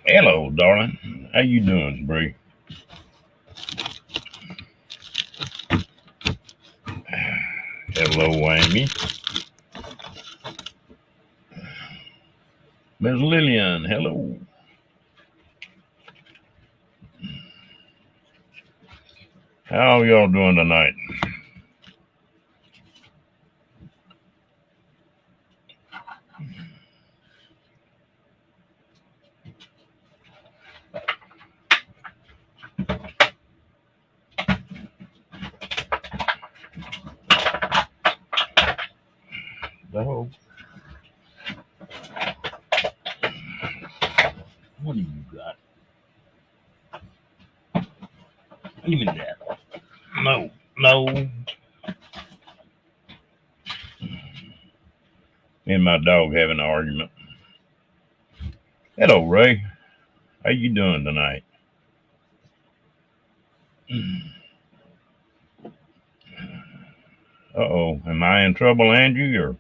Hello, darling. How you doing, Bree? Hello, Amy. Miss Lillian, hello. How y'all doing tonight? Hello. What do you got? Give me that. No, no. Me and my dog having an argument. Hello, Ray. How you doing tonight? Uh-oh. Am I in trouble, Angie, or?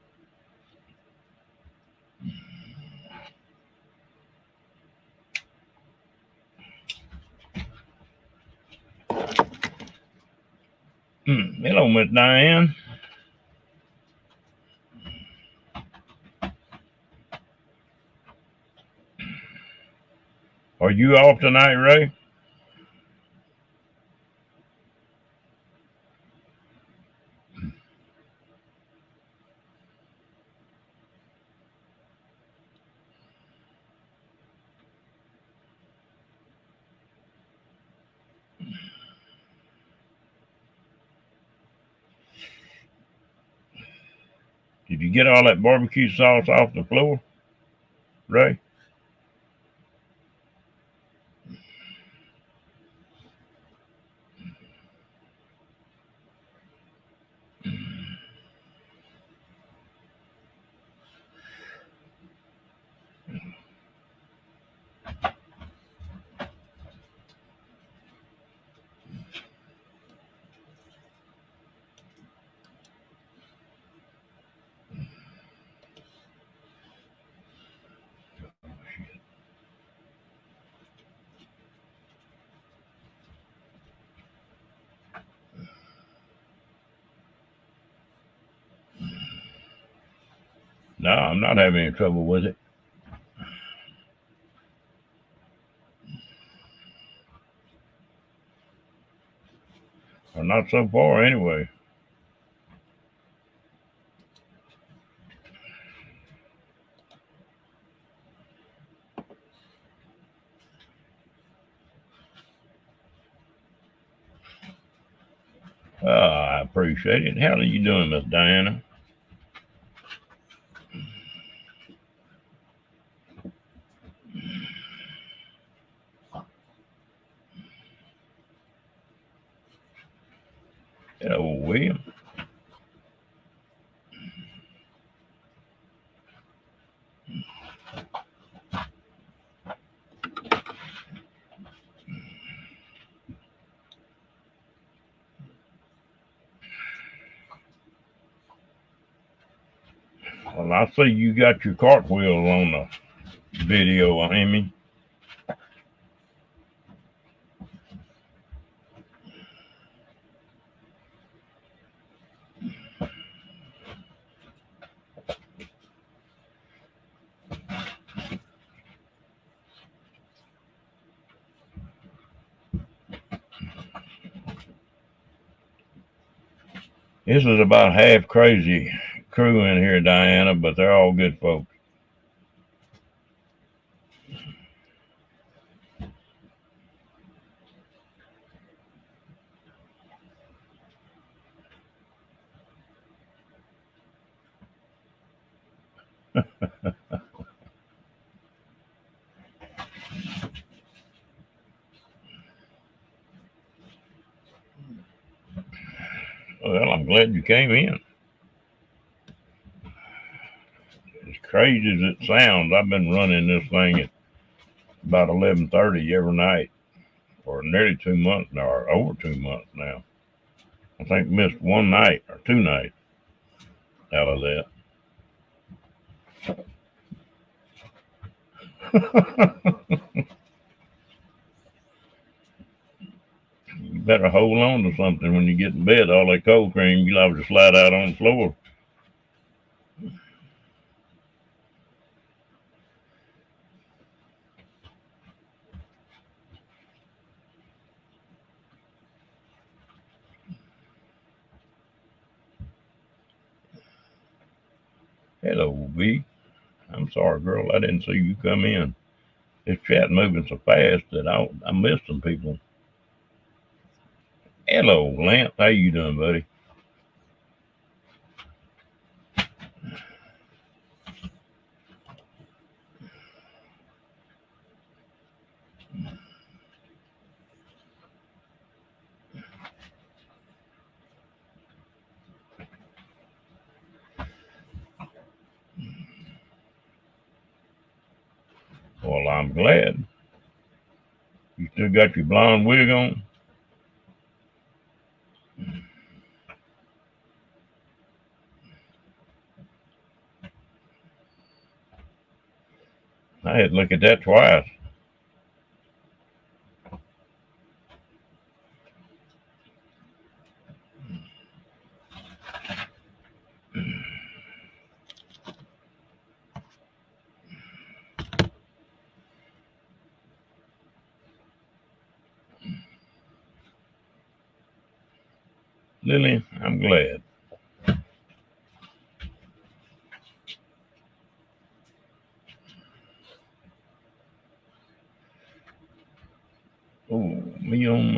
Hello, Miss Diane. Are you off tonight, Ray? Did you get all that barbecue sauce off the floor, Ray? No, I'm not having any trouble with it. Or not so far, anyway. I appreciate it. How are you doing, Miss Diana? Hello, William. Well, I see you got your cartwheels on the video, Amy. This is about half crazy crew in here, Diana, but they're all good folks. Well, I'm glad you came in. As crazy as it sounds, I've been running this thing at about 11:30 every night for nearly 2 months now, or over 2 months now. I think missed one night or 2 nights out of that. You better hold on to something when you get in bed. All that cold cream, you'll have to slide out on the floor. Hello, V. I'm sorry, girl. I didn't see you come in. This chat moving so fast that I missed some people. Hello, Lance. How you doing, buddy? Well, I'm glad. You still got your blonde wig on? I had to look at that twice. Lily, I'm glad. Oh, me on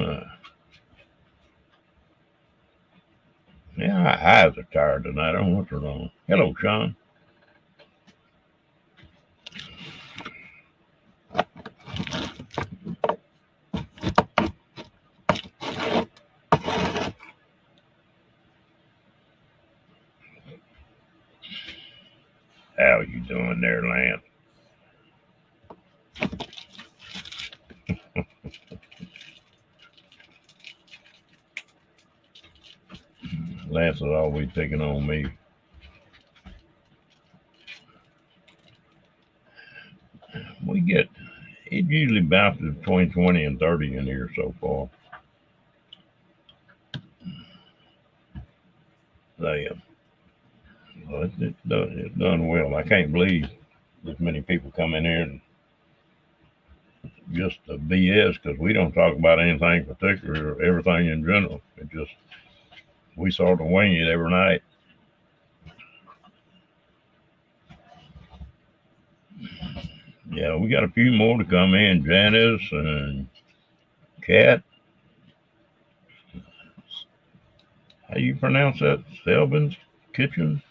yeah, my eyes are tired tonight. I don't know what's wrong. Hello, Sean. How you doing there, Lance? Lance is always picking on me. We get it usually bounces between 20 and 30 in here so far. Damn. Well, it's done well. I can't believe this many people come in here and just the BS because we don't talk about anything particular or everything in general. It just we sort of wing it every night. Yeah, we got a few more to come in. Janice and Kat. How you pronounce that? Selbin's Kitchen.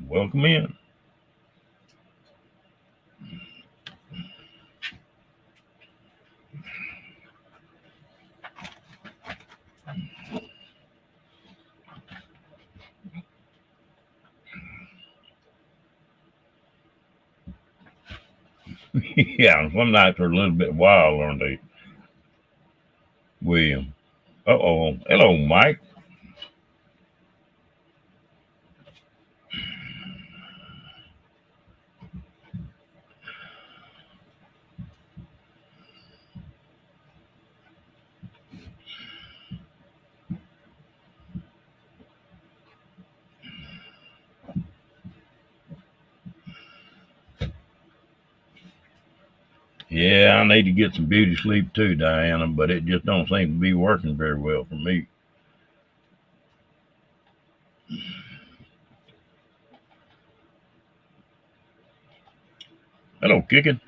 Welcome in. Yeah, some nights are a little bit wild, aren't they, William? Uh-oh. Hello, Mike. Yeah, I need to get some beauty sleep too, Diana, but it just don't seem to be working very well for me. Hello, Kicking.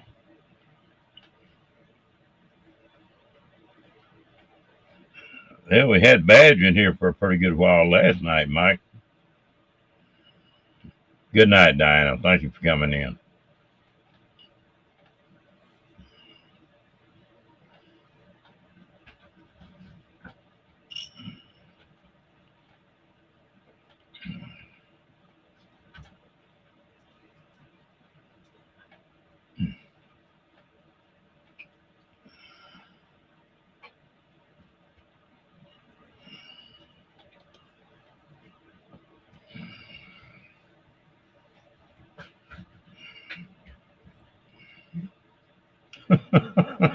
Well, we had Badge in here for a pretty good while last night, Mike. Good night, Diana. Thank you for coming in.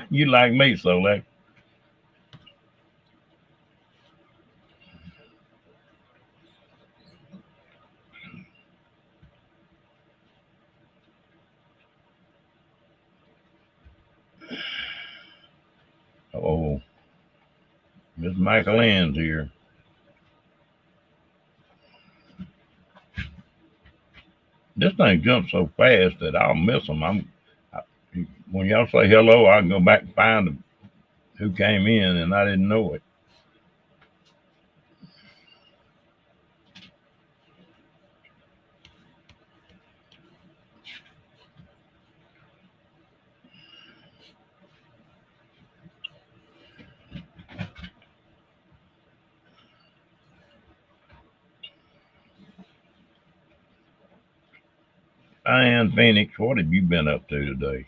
You like me, Solek. Oh, Miss Michael Ann's here. This thing jumps so fast that I'll miss them. When y'all say hello, I can go back and find who came in, and I didn't know it. Diane Phoenix, what have you been up to today?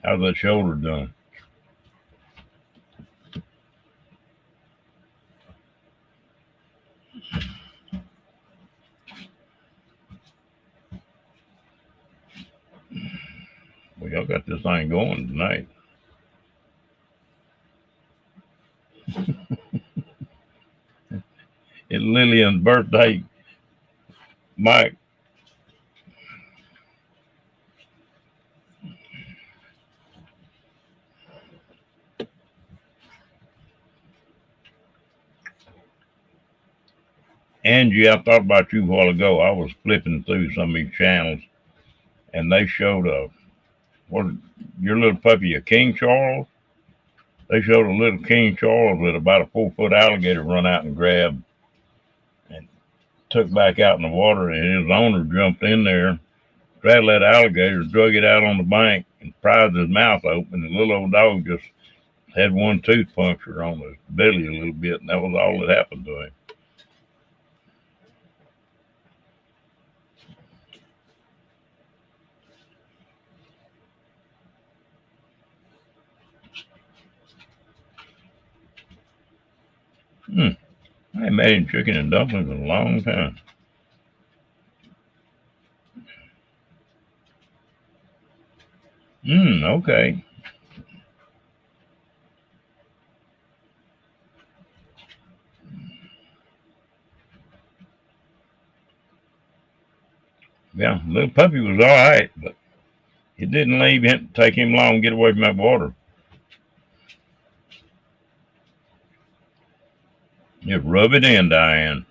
How's that shoulder done? Well, y'all got this thing going tonight. It's Lillian's birthday, Mike. Angie, I thought about you a while ago. I was flipping through some of these channels, and they showed what your little puppy, a King Charles. They showed a little King Charles with about a 4 foot alligator run out and grabbed and took back out in the water, and his owner jumped in there, straddled that alligator, drug it out on the bank, and prized his mouth open. The little old dog just had one tooth punctured on his belly a little bit, and that was all that happened to him. I ain't made chicken and dumplings in a long time. Okay. Yeah, little puppy was all right, but it didn't take him long to get away from that water. Just rub it in, Diane.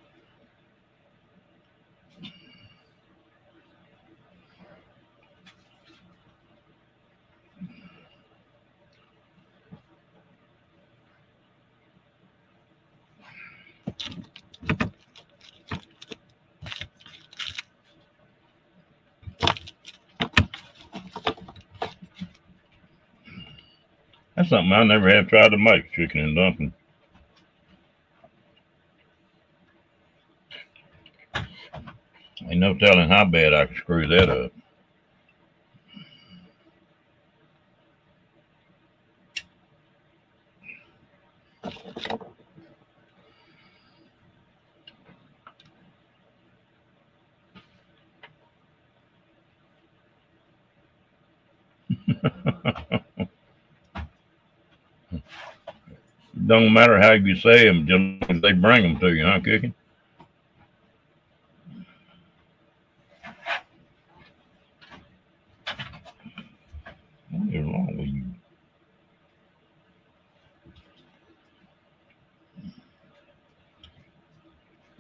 That's something I never have tried to make, chicken and dumplings. Ain't no telling how bad I could screw that up. Don't matter how you say them, just they bring them to you, huh, Cookie? What is wrong with you?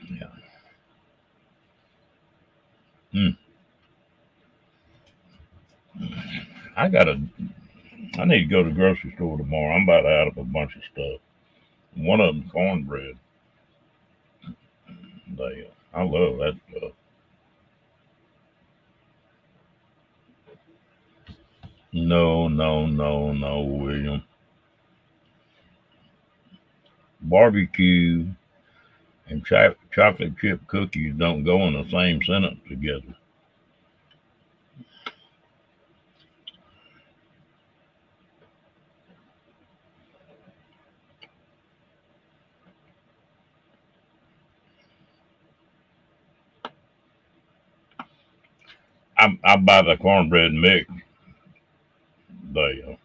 Yeah. Hmm. I need to go to the grocery store tomorrow. I'm about out of a bunch of stuff. One of them cornbread. I love that stuff. No, no, no, no, William. Barbecue and chocolate chip cookies don't go in the same sentence together. I buy the cornbread mix. They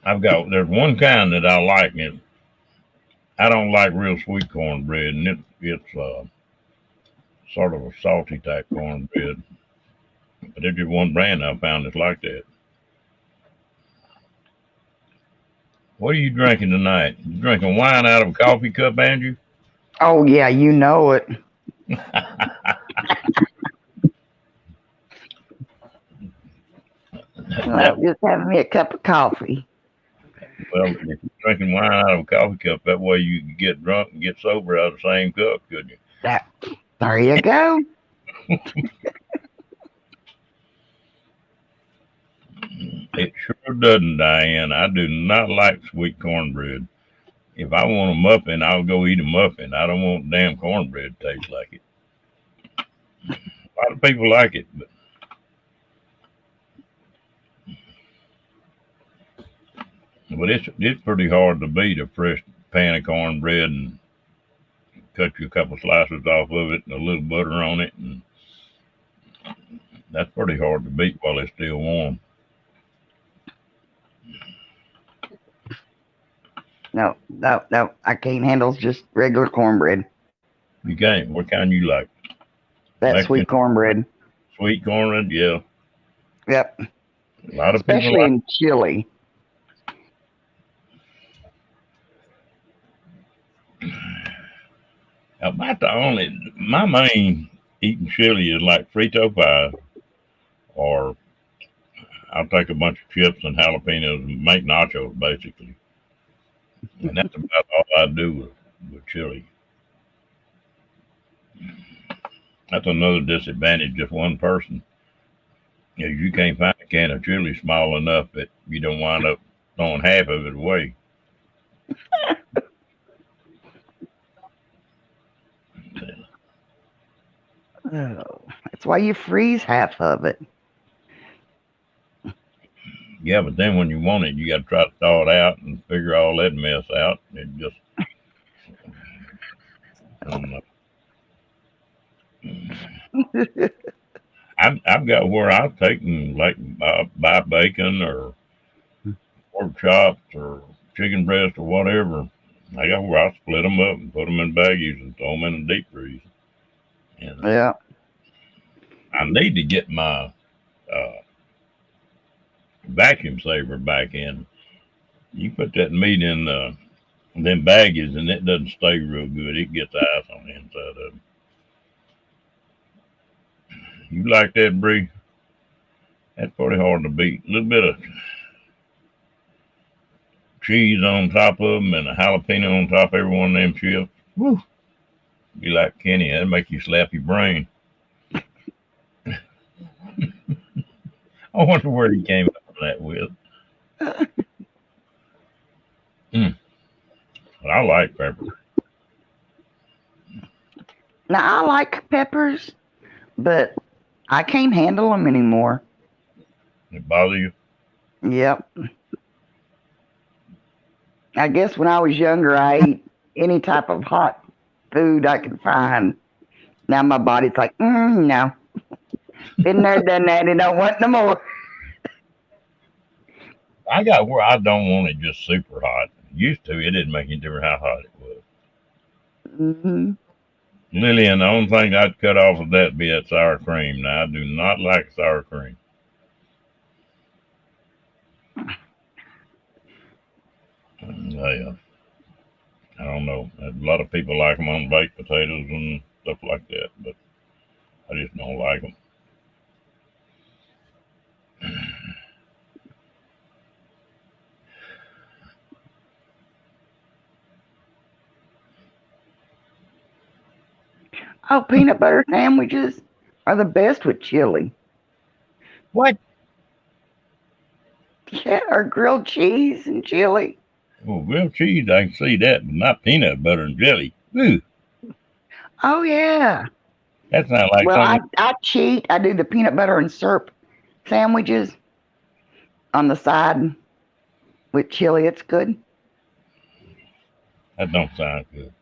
there's one kind that I like, and I don't like real sweet cornbread, and it's sort of a salty type cornbread. But there's just one brand I found that's like that. What are you drinking tonight? You drinking wine out of a coffee cup, Andrew? Oh yeah, you know it. Just having me a cup of coffee. Well, if you're drinking wine out of a coffee cup, that way you can get drunk and get sober out of the same cup, couldn't you? There you go. It sure doesn't, Diane. I do not like sweet cornbread. If I want a muffin, I'll go eat a muffin. I don't want damn cornbread to taste like it. A lot of people like it, but it's pretty hard to beat a fresh pan of cornbread and cut you a couple slices off of it and a little butter on it, and that's pretty hard to beat while it's still warm. No, I can't handle just regular cornbread. You can't. What kind you like? That Mexican sweet cornbread. Sweet cornbread, yeah. Yep. A lot of Especially people in chili. About my main eating chili is like Frito pie, or I'll take a bunch of chips and jalapenos and make nachos basically. And that's about all I do with chili. That's another disadvantage of one person. Is you can't find a can of chili small enough that you don't wind up throwing half of it away. Oh, that's why you freeze half of it. Yeah, but then when you want it, you got to try to thaw it out and figure all that mess out. It just, I don't know. I've got where I've taken like buy bacon or pork chops or chicken breast or whatever. I got where I split them up and put them in baggies and throw them in the deep freeze. And Yeah. I need to get my vacuum saver back in. You put that meat in them baggies and it doesn't stay real good. It gets ice on the inside of it. You like that, Bree? That's pretty hard to beat. A little bit of cheese on top of them and a jalapeno on top of every one of them chips. Woo! Be like Kenny. That'd make you slap your brain. I wonder where he came up with that with. But I like peppers. Now I like peppers, but I can't handle them anymore. It bother you? Yep. I guess when I was younger, I ate any type of hot food I could find. Now my body's like, no. Been there, done that, and don't want no more. I got where I don't want it just super hot. Used to, it didn't make any difference how hot it was. Mm-hmm. Lillian, the only thing I'd cut off of that be that sour cream. Now, I do not like sour cream. I don't know. A lot of people like them on baked potatoes and stuff like that, but I just don't like them. Oh, peanut butter sandwiches are the best with chili. What? Yeah, or grilled cheese and chili. Well, grilled cheese, I can see that, but not peanut butter and jelly. Ooh, Oh yeah. that sounds like Well, something. I cheat. I do the peanut butter and syrup sandwiches on the side with chili. It's good. That don't sound good.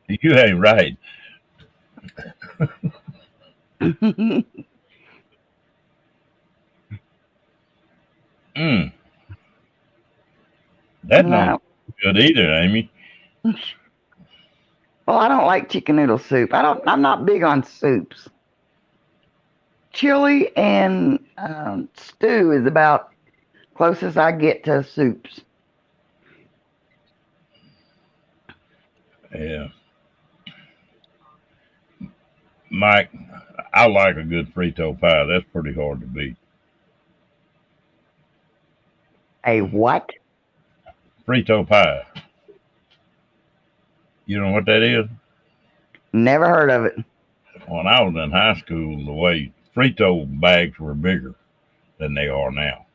You ain't right. Mm, that don't No. sound good either, Amy. Well, I don't like chicken noodle soup. I'm not big on soups. Chili and stew is about closest I get to soups. Yeah, Mike, I like a good Frito pie. That's pretty hard to beat. A what? Frito pie. You know what that is? Never heard of it. When I was in high school, the way Frito bags were bigger than they are now.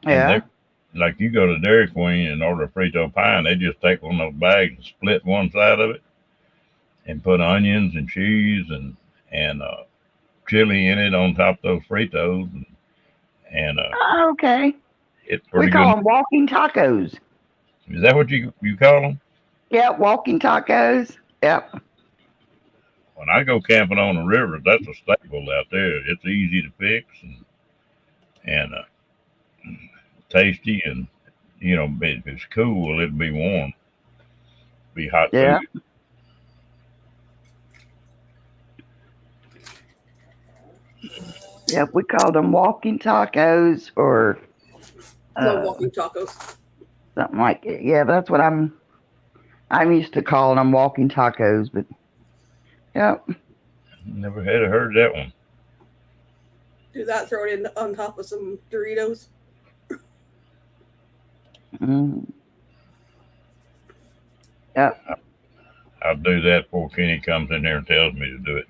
And they, Yeah. like you go to Dairy Queen and order a Frito pie, and they just take one of those bags and split one side of it and put onions and cheese and chili in it on top of those Fritos, and Oh, okay. it's We pretty call good. them walking tacos. Is that what you call them? Yeah, walking tacos. Yep. When I go camping on the river, that's a staple out there. It's easy to fix and tasty, and if it's cool, it'll be warm, be hot food. Yeah. Yep. We call them walking tacos or Love walking tacos. something like it. Yeah, that's what I'm used to calling them walking tacos. But yep. Never had heard that one. Do that, throw it in on top of some Doritos. Mm. Yep. I'll do that before Kenny comes in there and tells me to do it.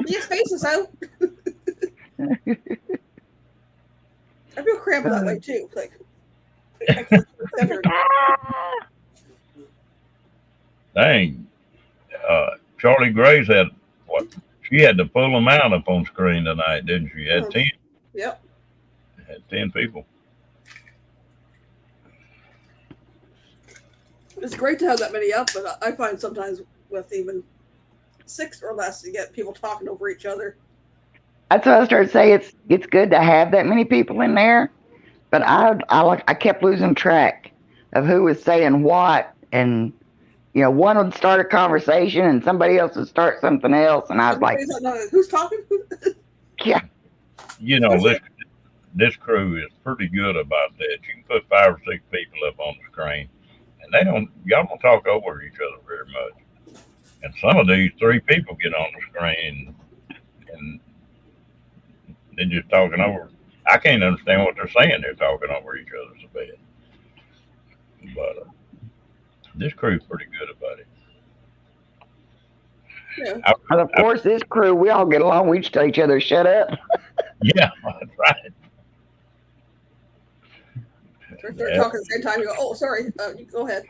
His face is out. I feel cramped that way too. Like I can't center. Dang, Charlie Grace had what? She had to pull them out up on screen tonight, didn't she? Had 10. Yep. Had 10 people. It's great to have that many up, but I find sometimes with even 6 or less, you get people talking over each other. That's what I started saying. It's good to have that many people in there, but I kept losing track of who was saying what, and one would start a conversation and somebody else would start something else, and I was like, who's talking? yeah. This crew is pretty good about that. You can put 5 or 6 people up on the screen, and y'all don't talk over each other very much. And some of these 3 people get on the screen and they're just talking over. I can't understand what they're saying. They're talking over each other so bad. But this crew's pretty good about it. Yeah. And of course, this crew, we all get along. We just tell each other, shut up. Yeah, that's right. They're talking at the same time. You go, oh, sorry. You go ahead.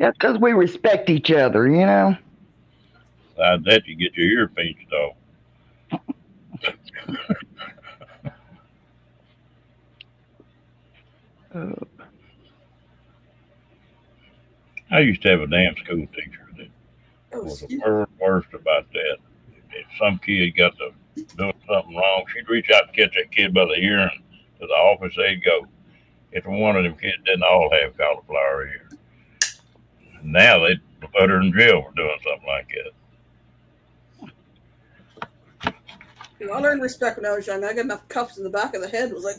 That's because we respect each other, Besides that, you get your ear pinched off. I used to have a damn school teacher that was the worst about that. If some kid got to doing something wrong, she'd reach out and catch that kid by the ear, and to the office they'd go. If one of them kids didn't all have cauliflower ear. Now they'd put her in jail for doing something like that. I learned respect when I was young. I got enough cuffs in the back of the head. It was like,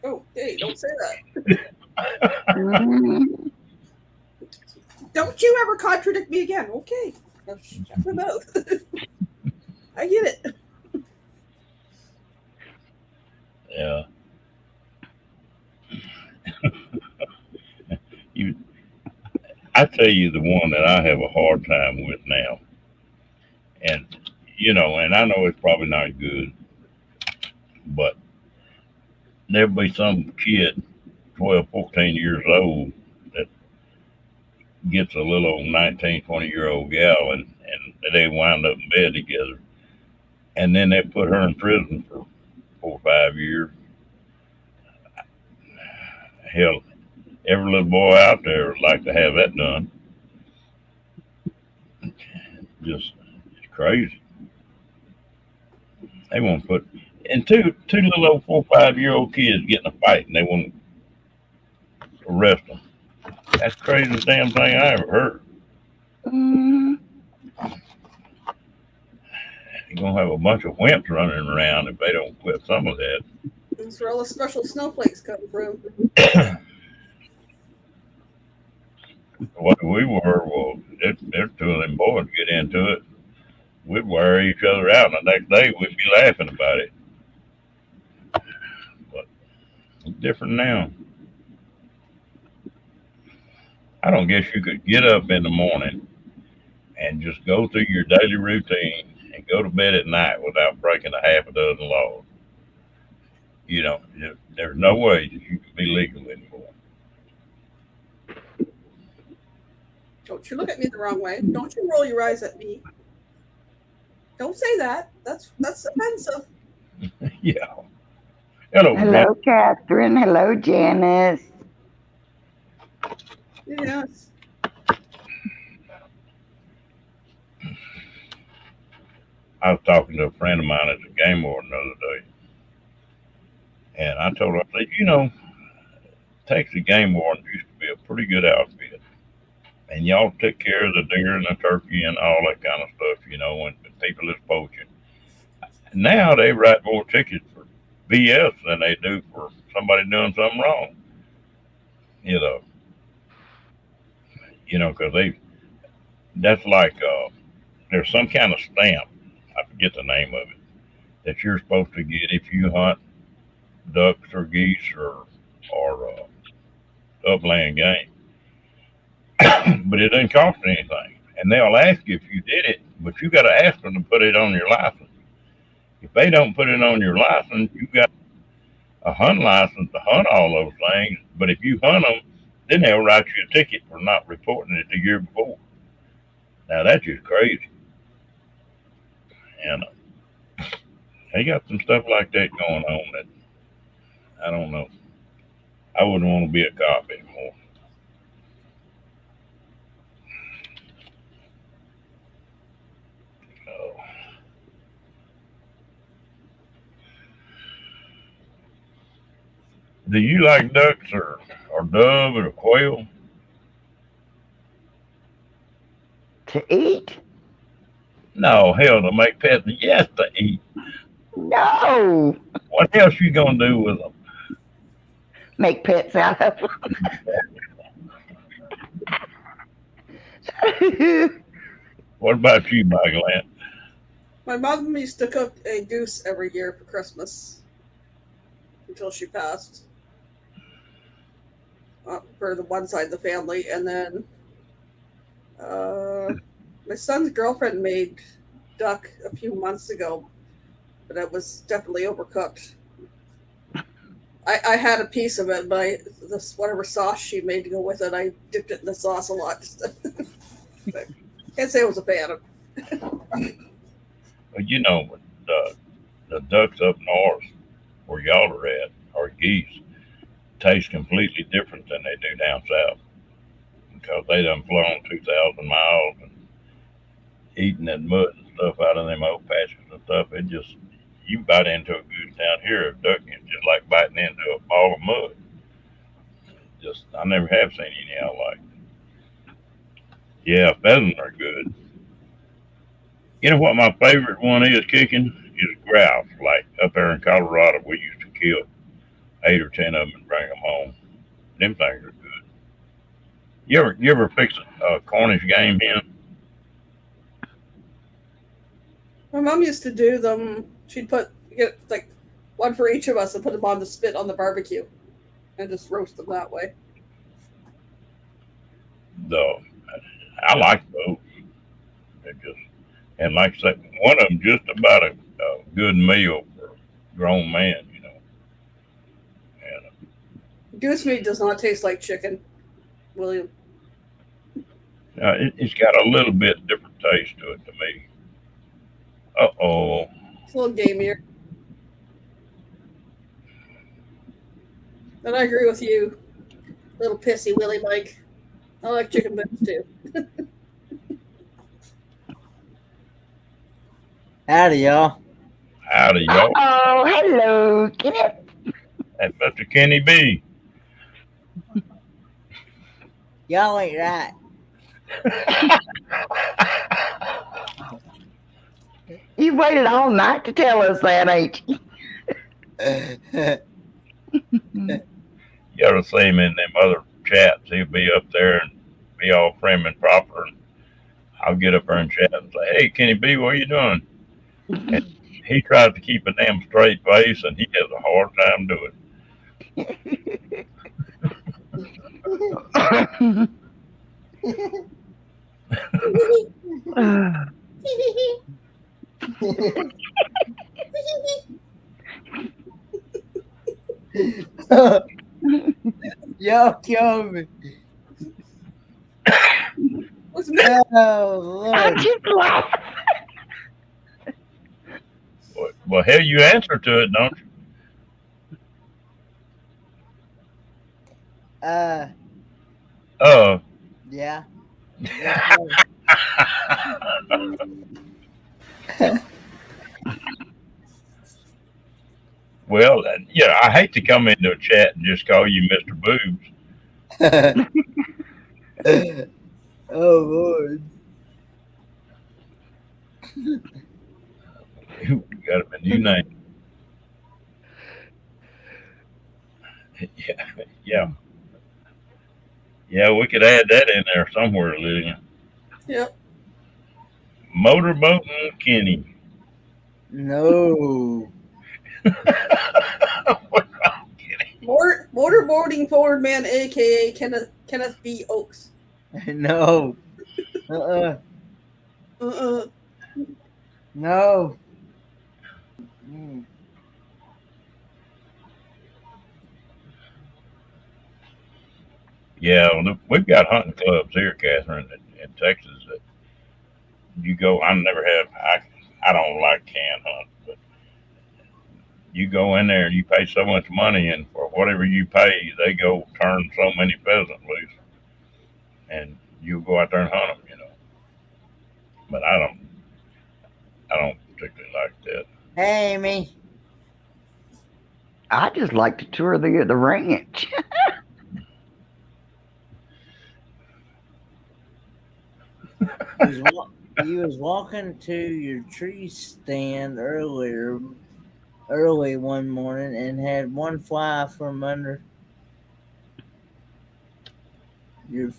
oh, hey, don't say that. Mhm. Don't you ever contradict me again. Okay. I'll shut my mouth. I get it. Yeah. You, I tell you the one that I have a hard time with now, and and I know it's probably not good, but there'll be some kid, 12, 14 years old, that gets a little old 19, 20-year old gal, and they wind up in bed together, and then they put her in prison for 4 or 5 years. Hell, every little boy out there would like to have that done. Just it's crazy. They want to put and two little old 4 or 5 year old kids getting a fight, and they want to arrest them. That's the craziest damn thing I ever heard. Mhm. You're gonna have a bunch of wimps running around if they don't quit some of that. That's where all the special snowflakes come from. What we were, well, there's two of them boys get into it. We'd wear each other out, and the next day we'd be laughing about it. But it's different now. I don't guess you could get up in the morning and just go through your daily routine and go to bed at night without breaking a half a dozen laws. There's no way that you can be legal anymore. Don't you look at me the wrong way. Don't you roll your eyes at me. Don't say that. That's offensive. Yeah. Hello, Jen. Hello, Catherine. Hello, Janice. Yes. I was talking to a friend of mine at the game warden the other day, and I told her, I said, Texas game wardens used to be a pretty good outfit, and y'all took care of the deer and the turkey and all that kind of stuff, when people is poaching. Now they write more tickets for BS than they do for somebody doing something wrong. You know, because that's like there's some kind of stamp. I forget the name of it that you're supposed to get if you hunt ducks or geese or upland game, but it doesn't cost anything. And they'll ask you if you did it, but you got to ask them to put it on your license. If they don't put it on your license, you got a hunt license to hunt all those things. But if you hunt them, then they'll write you a ticket for not reporting it the year before. Now that's just crazy. And they got some stuff like that going on that I don't know. I wouldn't want to be a cop anymore. Uh, do you like ducks or dove or quail? To eat? No, hell, to make pets. Yes, to eat. No. What else you gonna do with them? Make pets out of them. What about you, Michael Ant? My mom used to cook a goose every year for Christmas until she passed. For the one side of the family, and then my son's girlfriend made duck a few months ago, but it was definitely overcooked. I had a piece of it, but this whatever sauce she made to go with it, I dipped it in the sauce a lot. But can't say I was a fan of. Well, the ducks up north where y'all are at, or geese, taste completely different than they do down south because they done flown 2,000 miles and eating that mud and stuff out of them old patches and stuff. It just, you bite into a goose down here, a duck is just like biting into a ball of mud. Just, I never have seen any I like. Yeah, pheasants are good. You know what my favorite one is kicking? Is grouse. Like up there in Colorado, we used to kill 8 or 10 of them and bring them home. Them things are good. You ever fix a Cornish game hen? My mom used to do them. She'd get like one for each of us and put them on the spit on the barbecue, and just roast them that way. The I like those. They're just and like I said, one of them just about a good meal for a grown man, you know. And Goose meat does not taste like chicken, William. it's got a little bit different taste to it to me. Uh-oh. It's a little gamier. And I agree with you, little pissy Willie Mike. I like chicken bones too. Howdy, y'all. Howdy, y'all. Oh, hello, Kenneth. That's Mr. Kenny B. Y'all ain't right. You waited all night to tell us that, ain't you? You ever see him in them other chats? He'll be up there and be all prim and proper. And I'll get up there and chat and say, "Hey, Kenny B, what are you doing?" And he tries to keep a damn straight face, and he has a hard time doing Y'all killed me. What's me? Oh, I Lord. just laughed. it. Well, hell, you answer to it, don't you? Yeah. Well, yeah, I hate to come into a chat and just call you Mr. Boobs. Oh, Lord. You got a new name. Yeah, we could add that in there somewhere, Lillian. Yep. Motorboating Kenny. No. Motorboating forward man, aka Kenneth B. Oaks. No. No. Mm. Yeah, we've got hunting clubs here, Catherine, in Texas that you go. I never have. I don't like can hunt, but you go in there and you pay so much money, and for whatever you pay, they go turn so many pheasants loose, and you go out there and hunt them, you know. But I don't particularly like that. Hey, Amy. I just like to tour the ranch. You was walking to your tree stand early one morning and had one fly from under your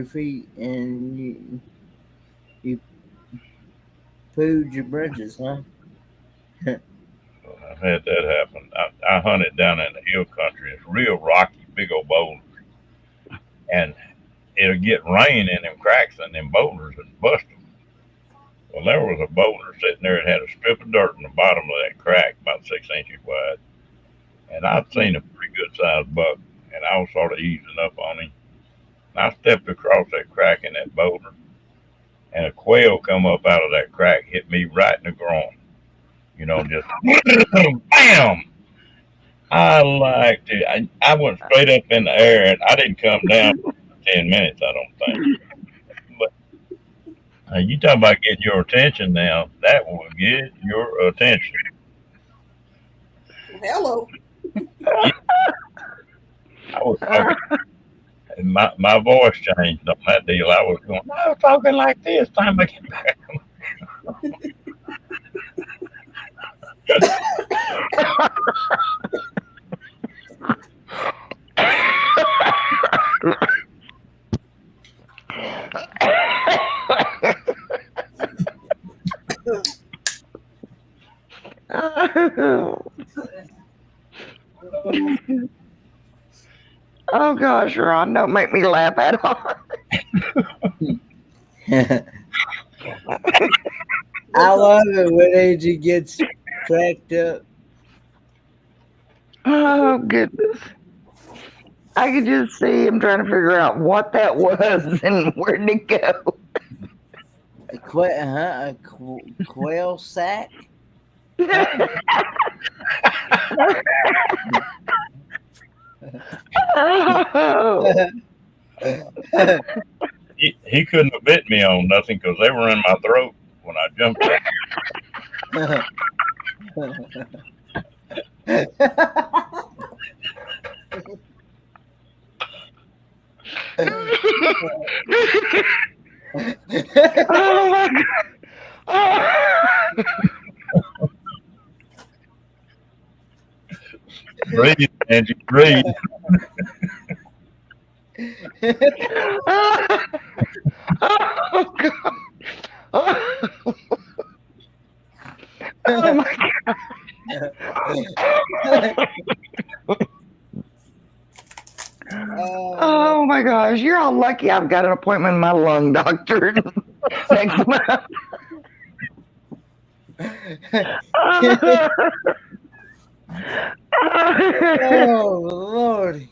feet, and you pooed your bridges, huh? I've had that happen. I hunted down in the hill country. It's real rocky, big old boulders, and it'll get rain in them cracks and them boulders and bust them. Well, there was a boulder sitting there that had a strip of dirt in the bottom of that crack, about 6 inches wide, and I'd seen a pretty good sized buck, and I was sort of easing up on him. And I stepped across that crack in that boulder, and a quail come up out of that crack, hit me right in the groin. You know, just bam. I liked it. I went straight up in the air, and I didn't come down for 10 minutes, I don't think. But you talking about getting your attention now. That will get your attention. Hello. I was talking, and my voice changed on that deal. I was talking like this time I get back. Oh gosh, Ron, don't make me laugh at all. I love it when Angie gets cracked up. Oh goodness. I could just see him trying to figure out what that was and where'd it go. A quail sack? Oh. He couldn't have bit me on nothing because they were in my throat when I jumped Oh my god. Oh. Breathe, Angie, breathe. Oh god. Oh, oh my god. Oh my gosh, you're all lucky I've got an appointment with my lung doctor next month. Oh Lord.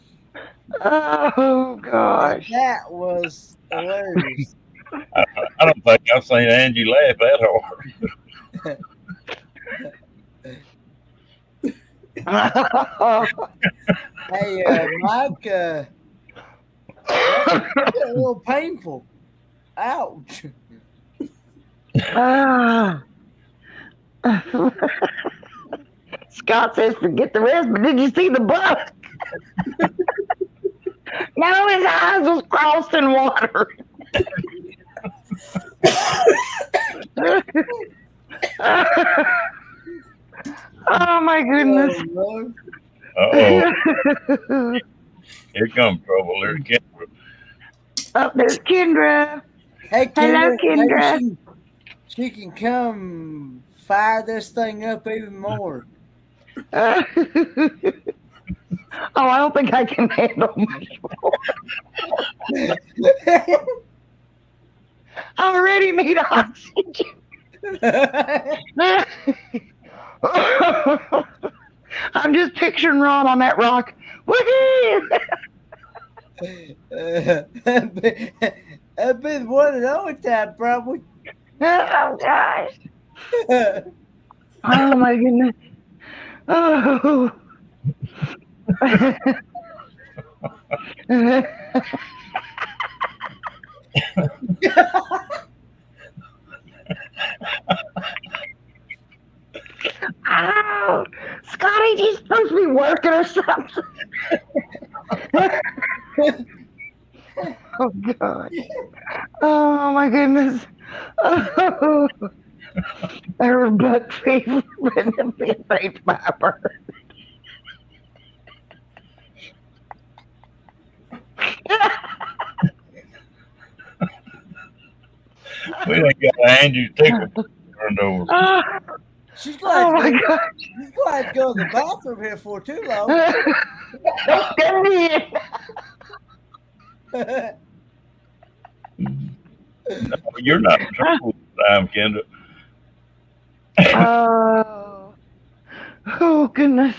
Oh gosh. That was hilarious. I don't think I've seen Angie laugh that hard. Hey, Mike, that's a little painful. Ouch. Ah. Scott says, forget the rest, but did you see the buck? No, his eyes was crossed in water. Oh my goodness. Oh, Uh-oh. Here comes trouble. There's Kendra. Oh, there's Kendra. hey, Hello, Kendra. Kendra. Maybe she can come fire this thing up even more. Oh, I don't think I can handle much more. I already need oxygen. I'm just picturing Ron on that rock. Woohoo! I've been one and only time, probably. Oh gosh. Oh my goodness. Oh. Ow. Scotty, you supposed to be working or something. Oh God. Oh my goodness. Oh. There was buck fever and being raped by a bird. We done got Angie's tickle turned over. Oh, She's oh my going God. to go to the bathroom here for too long. Come in. No, you're not in trouble this time, Kendra. Oh. Oh goodness.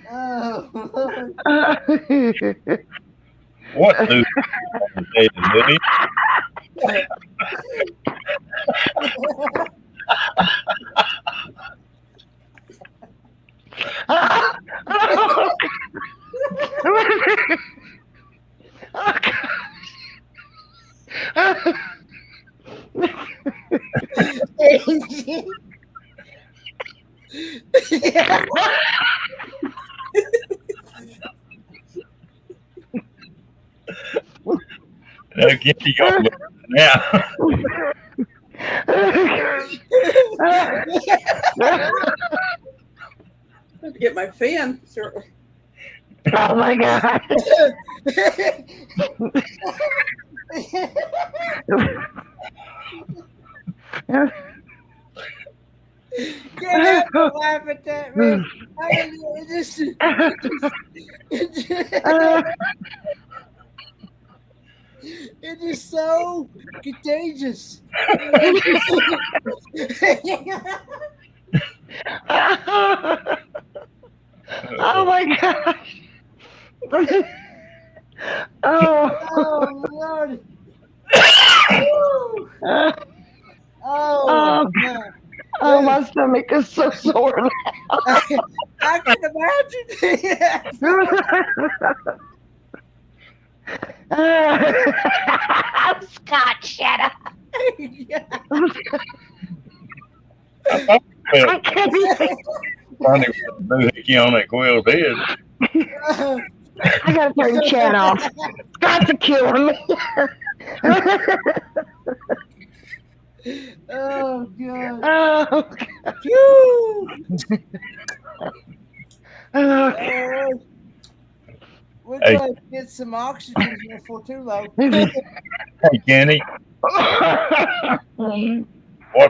Oh, Lord. What do you Lily? Now, Kenny, go look now. I have to get my fan, certainly. Oh my God. Can't help but laugh at that, man. I mean, it is so contagious. Oh my gosh. Oh. Oh, Lord. Oh, Oh, God. oh, my stomach is so sore. I can Scott, shut up. imagine. I thought it I felt can't even. funny with the doohickey on that quill's head. I gotta turn the chat off. Scott's a killing me. Oh, God. Oh, Phew. oh. Oh, we're Hey. going to get some oxygen here for too long. Hey, Kenny, what's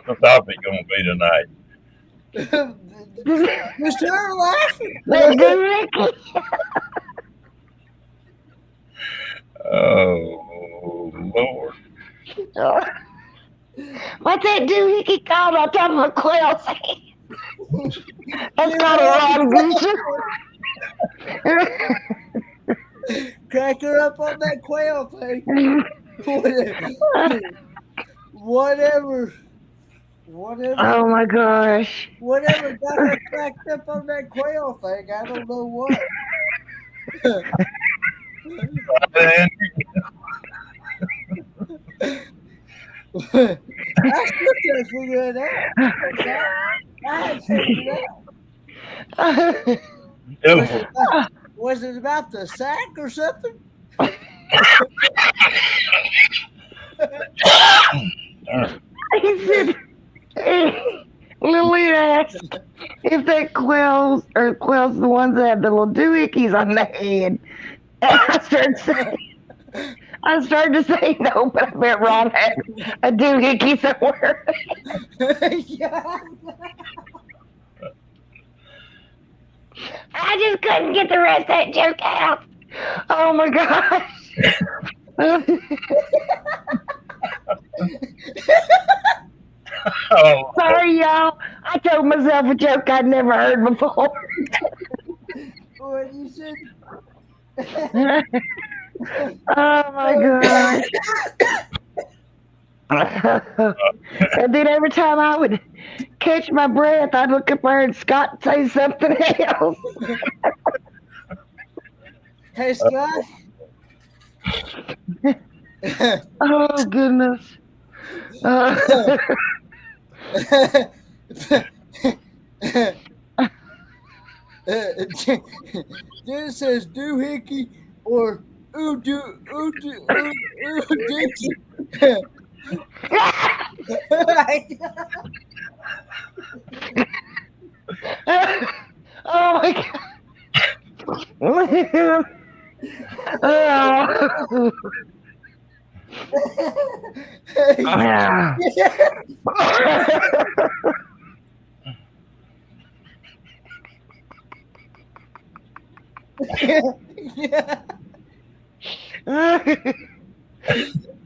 the topic going to be tonight? You're still laughing. Let's do Ricky. Oh, Lord. What's that doohickey called on top of a quail thing? That's called a rod goose. Crack her up on that quail thing. Whatever. Oh my gosh. Whatever got her cracked up on that quail thing, I don't know what. I still can't figure it out. I had figured it out. Was it about the sack or something? He said, hey, Lily asked if that quails are quails the ones that have the little doohickeys on the head. And I started to say no, but I bet Ron had a doohickey somewhere. Yeah. I just couldn't get the rest of that joke out. Oh my gosh. Oh, Sorry, y'all. I told myself a joke I'd never heard before. What you said? Oh my gosh. And then every time I would catch my breath, I'd look up there and Scott say something else. Hey, Scott. Oh goodness. Then it says doohickey or ooh dicky. Oh my god. Oh. Yeah. Yeah.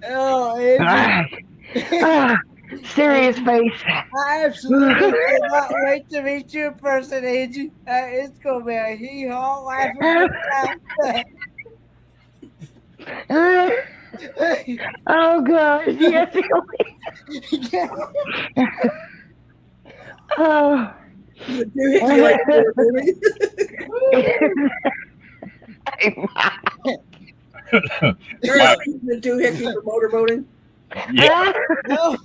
Oh, Andrew. Serious face. I absolutely cannot wait to meet you in person, Angie. It's gonna be a hee-haw laughing good time. Oh gosh, yes. Oh. The doohickey like motorboating. Mike, The doohickey for motorboating. yeah, No,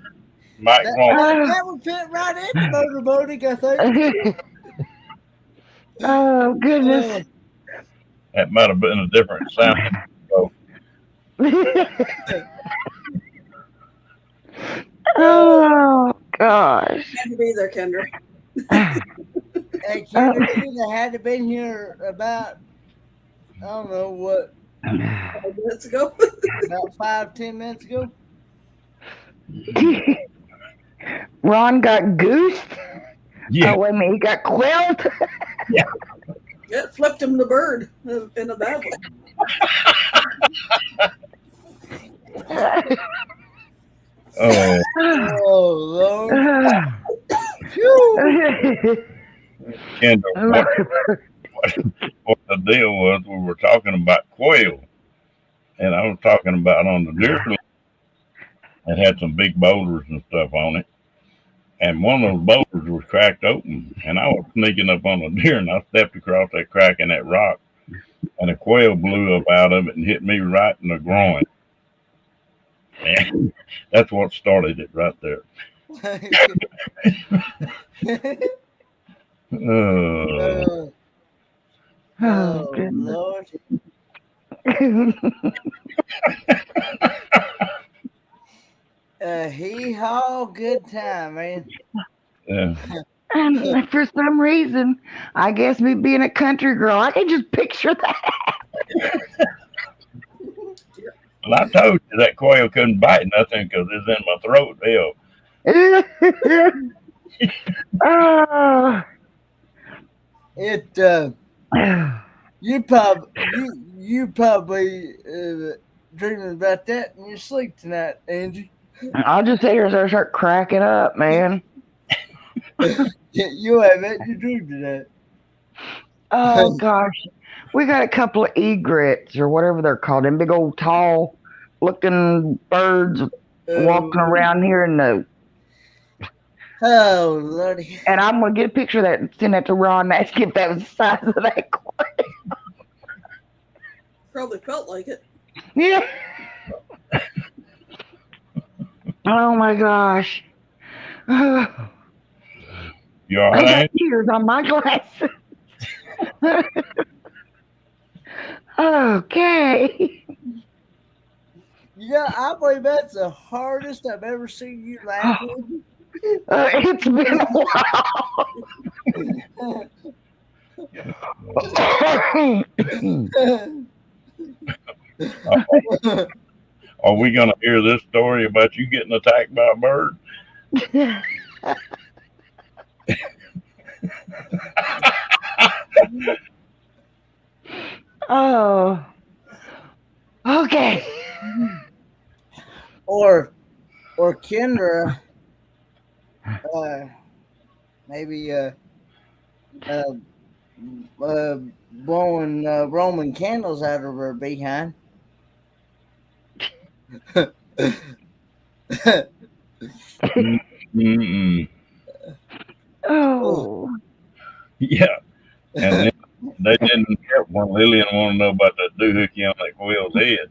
Mike won't. that would fit right into motorboating, I think. Oh goodness. That might have been a different sound. Oh gosh. Had to be there, Kendra. Hey, Kendra, I had to been here about, I don't know what, 5 minutes ago. about 5-10 minutes ago. Ron got goosed. Yeah, Oh, wait a minute, he got quilled? Yeah, it flipped him the bird in a bad way. oh, Oh Lord. Phew. Kendall, what the deal was, we were talking about quail, and I was talking about on the deer list, it had some big boulders and stuff on it. And one of those boulders was cracked open, and I was sneaking up on a deer, and I stepped across that crack in that rock, and a quail blew up out of it and hit me right in the groin. And that's what started it right there. Oh Oh, goodness. Lord. Hee haw, good time, man. Yeah. And for some reason, I guess me being a country girl, I can just picture that. Well, I told you that quail couldn't bite nothing because it's in my throat. Hell, Oh. It you probably dreaming about that in your sleep tonight, Angie. I'll just sit here and start cracking up, man. You have it. You dreamed of that. Oh gosh, we got a couple of egrets or whatever they're called, them big old tall looking birds walking around here in the. Oh Lordy. And I'm gonna get a picture of that and send that to Ron and ask him if that was the size of that quail. Probably felt like it. Yeah. Oh my gosh. you all I got right? tears on my glasses. Okay. Yeah, I believe that's the hardest I've ever seen you laugh. It's been a while. Are we going to hear this story about you getting attacked by a bird? Oh. Okay. or Kendra, maybe blowing Roman candles out of her behind. Mm-mm. Oh. Yeah. And then they didn't care when Lillian wanted to know about that doohickey on that quail's head.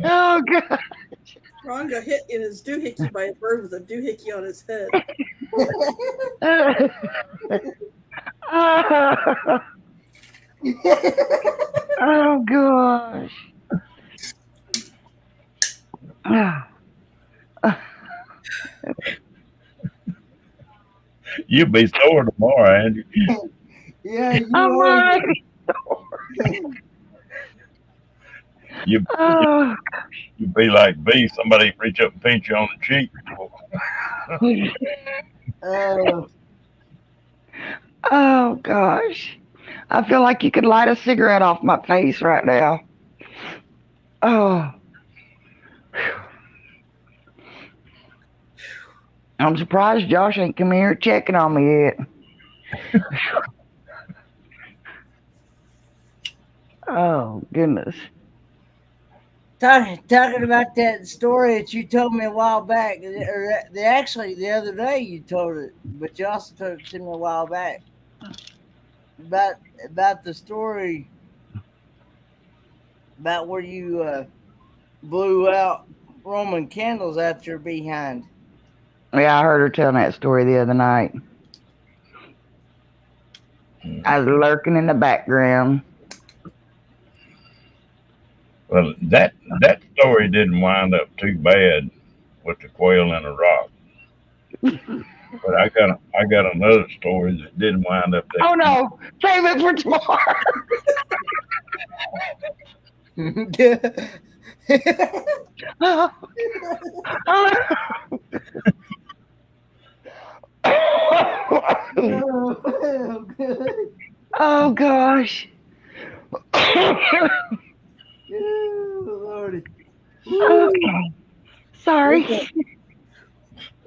Oh God. Ron got hit in his doohickey by a bird with a doohickey on his head. Oh gosh. You'll be sore tomorrow, Andrew. Yeah, you I'm are. already You Oh. you be like B. Somebody reach up and pinch you on the cheek. Oh gosh. I feel like you could light a cigarette off my face right now. Oh. I'm surprised Josh ain't come here checking on me yet. Oh goodness. Talking about that story that you told me a while back, or actually the other day you told it, but you also told it to me a while back about the story about where you blew out Roman candles out your behind. Yeah, I heard her telling that story the other night. I was lurking in the background. Well, that story didn't wind up too bad with the quail and the rock. But I got another story that didn't wind up that. Oh no! Save it for tomorrow. Oh.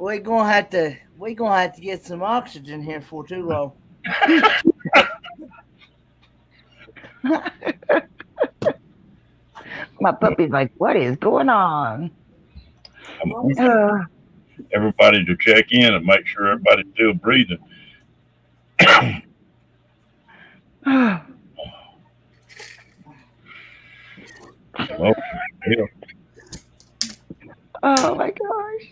we gonna have to get some oxygen here for too long. My puppy's like, what is going on? Everybody to check in and make sure everybody's still breathing. Oh, yeah. Oh my gosh.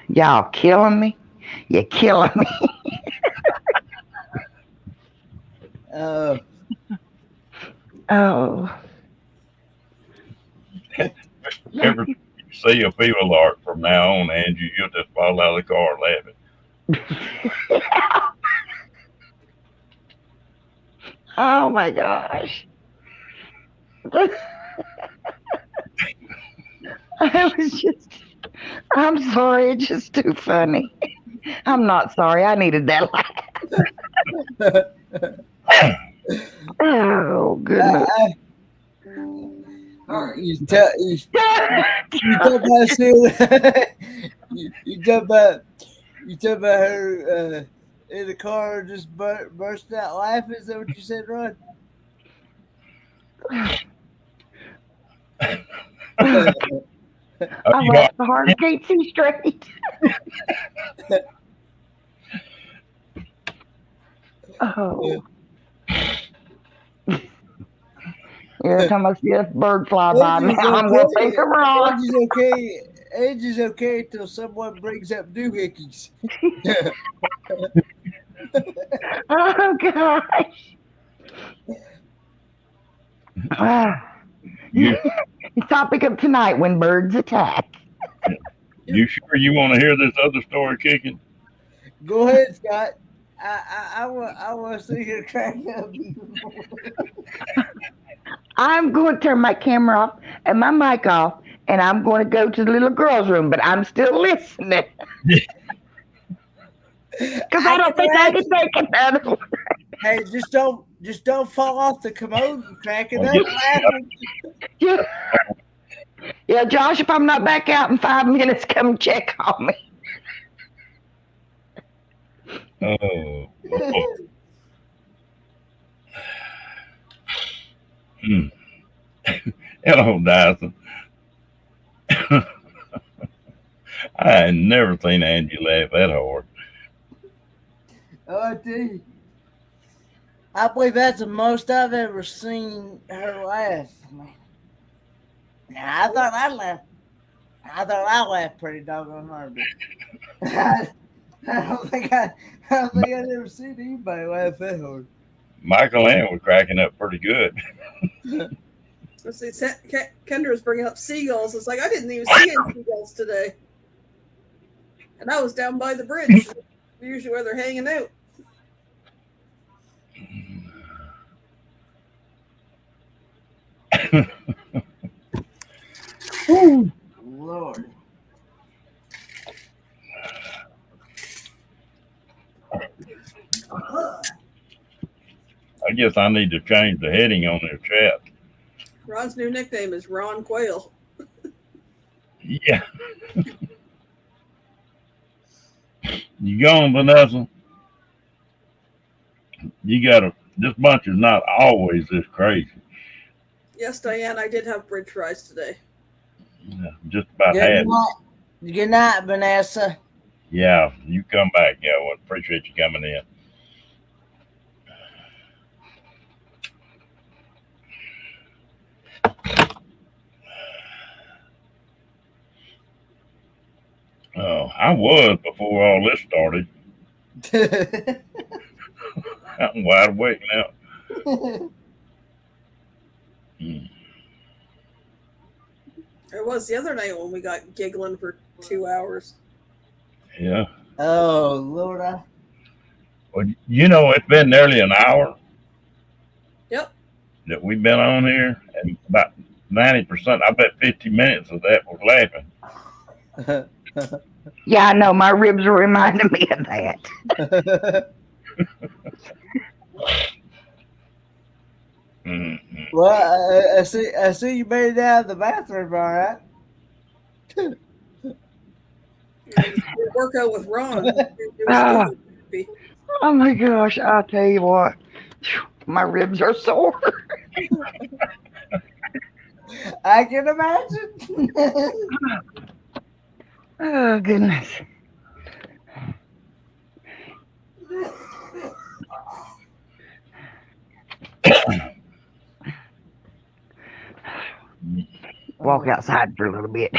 Y'all killing me. You're killing me. Uh, Oh. Ever see a field art from now on, Angie, you'll just fall out of the car laughing. Oh my gosh. I'm sorry, it's just too funny. I'm not sorry, I needed that laugh. Oh, goodness. you talk about you talk about her in the car just bursting out laughing. Is that what you said, Ron? I laughed so hard I can't see straight. Oh. Every time I see a bird fly by now, I'm going to think I'm wrong. Angie's okay until someone brings up doohickeys. Oh, gosh. The topic of tonight, when birds attack. You sure you want to hear this other story kicking? Go ahead, Scott. I want to see you crack up. I'm going to turn my camera off and my mic off, and I'm going to go to the little girl's room, but I'm still listening. Because I don't think I can take another one. Hey, just don't fall off the commode and crack it up laughing. Yeah, Josh, if I'm not back out in 5 minutes, come check on me. Oh. Hello, Dyson. I had never seen Angie laugh that hard. Oh, I tell you. I believe that's the most I've ever seen her laugh. Now, I thought I laughed pretty doggone hard. I don't think I've ever seen anybody laugh that hard. Michael Ann was cracking up pretty good. Let's see, Kendra's bringing up seagulls. It's like, I didn't even see any seagulls today. And I was down by the bridge, usually where they're hanging out. Ooh, Lord. I guess I need to change the heading on their chat. Ron's new nickname is Ron Quail. Yeah. You going, Vanessa? You gotta, this bunch is not always this crazy. Yes, Diane, I did have bridge fries today. Yeah, just about had. Good night, Vanessa. Yeah, you come back. Yeah, well, appreciate you coming in. Oh, I was before all this started. I'm wide awake now. It was the other night when we got giggling for 2 hours. Yeah. Oh, Lord. Well, you know, it's been nearly an hour. Yep. That we've been on here, and about 90%, I bet 50 minutes of that was laughing. Yeah, I know. My ribs are reminding me of that. Mm-hmm. Well, I see you made it out of the bathroom, all right? You work out with Ron. It was Ah, good. oh my gosh, I'll tell you what. My ribs are sore. I can imagine. Oh goodness. Walk outside for a little bit.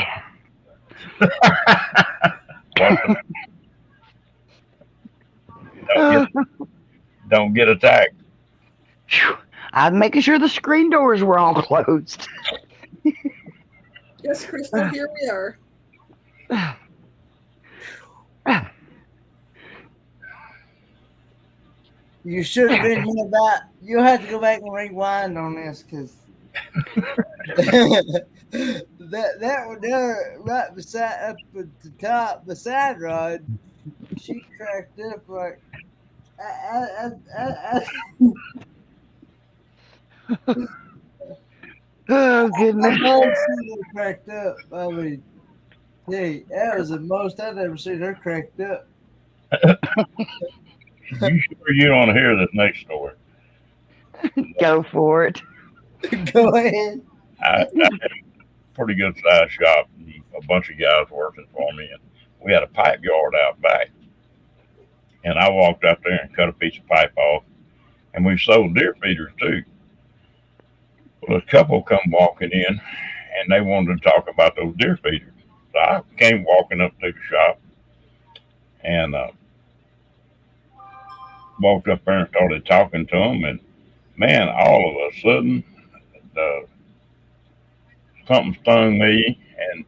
Don't get, don't get attacked. I'm making sure the screen doors were all closed. Yes, Crystal, here we are. You should have been here about. You'll have to go back and rewind on this because that one there, right beside up at the top, beside Rod, she cracked up like. Oh I goodness. know she was cracked up. I mean, hey, that was the most I'd ever seen her cracked up. You sure you don't want to hear this next story? Go for it. Go ahead. I had a pretty good sized shop, and a bunch of guys working for me, and we had a pipe yard out back. And I walked out there and cut a piece of pipe off, and we sold deer feeders too. Well, a couple come walking in, and they wanted to talk about those deer feeders. So I came walking up to the shop and walked up there and started talking to them. And man, all of a sudden, something stung me, and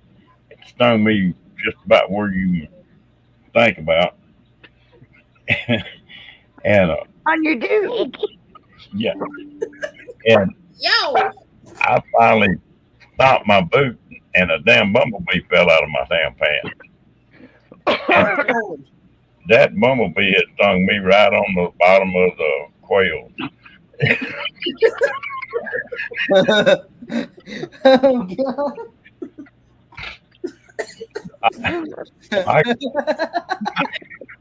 it stung me just about where you think about. And On your dude. yeah, and Yo! I finally stopped my boot, and a damn bumblebee fell out of my damn pants. That bumblebee had stung me right on the bottom of the quail. Oh God. I,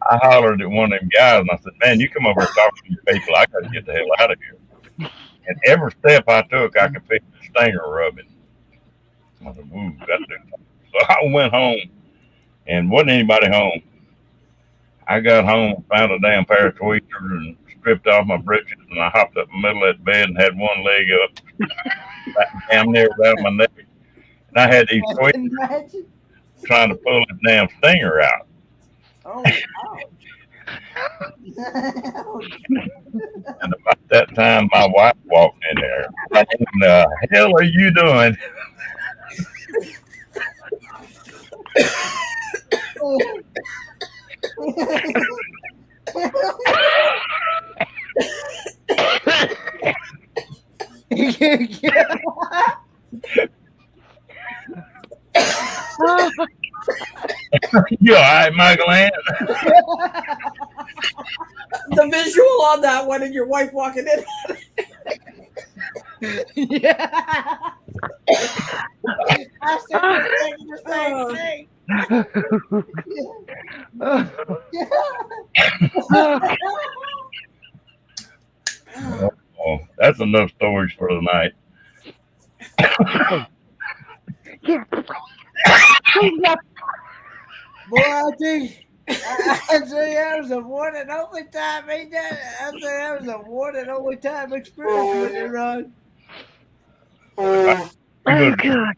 I hollered at one of them guys, and I said, "Man, you come over and talk to these people. I got to get the hell out of here." And every step I took, I could feel the stinger rubbing. I said, "Ooh, that's it." So I went home, and wasn't anybody home. I got home, found a damn pair of tweezers, and stripped off my breeches, and I hopped up in the middle of that bed and had one leg up, damn near around my neck. And I had these tweezers Imagine. trying to pull the damn stinger out. Oh, And about that time, my wife walked in there. What in the hell are you doing? You all right, Michael Ann? The visual on that one and your wife walking in. Yeah. I started thinking the same thing. Oh, that's enough stories for the night. Boy, I tell you, that was a one and only time. Ain't that? I say that was a one and only time experience with you, Ron. Oh God.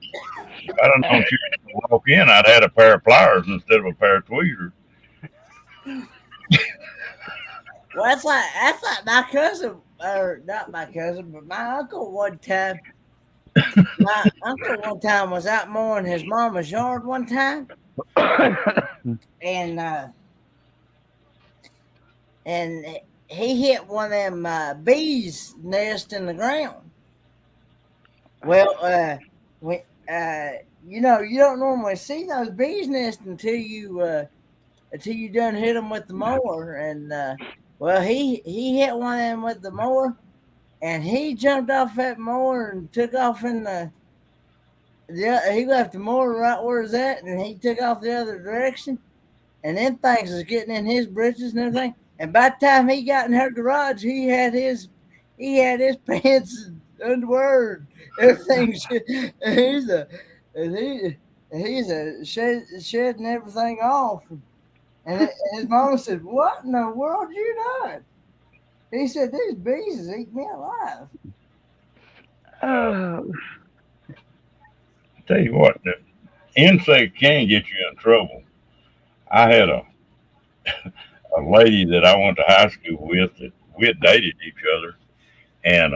If I'd have known she was going to walk in, I'd had a pair of pliers instead of a pair of tweezers. Well, that's like my cousin, or not my cousin, but my uncle one time. My uncle one time was out mowing his mama's yard one time, and he hit one of them bees nest in the ground. Well, you know, you don't normally see those bees nest until you done hit them with the mower, and well, he hit one of them with the mower, and he jumped off that mower and took off in the. Yeah, he left the mower right where it's at, and he took off the other direction. And them things was getting in his britches and everything. And by the time he got in her garage, he had his pants and underwear, and everything. He's shedding everything off. And his mom said, "What in the world you done?" He said, "These bees is eating me alive." Oh, Tell you what, the insect can get you in trouble. I had a lady that I went to high school with that we had dated each other, and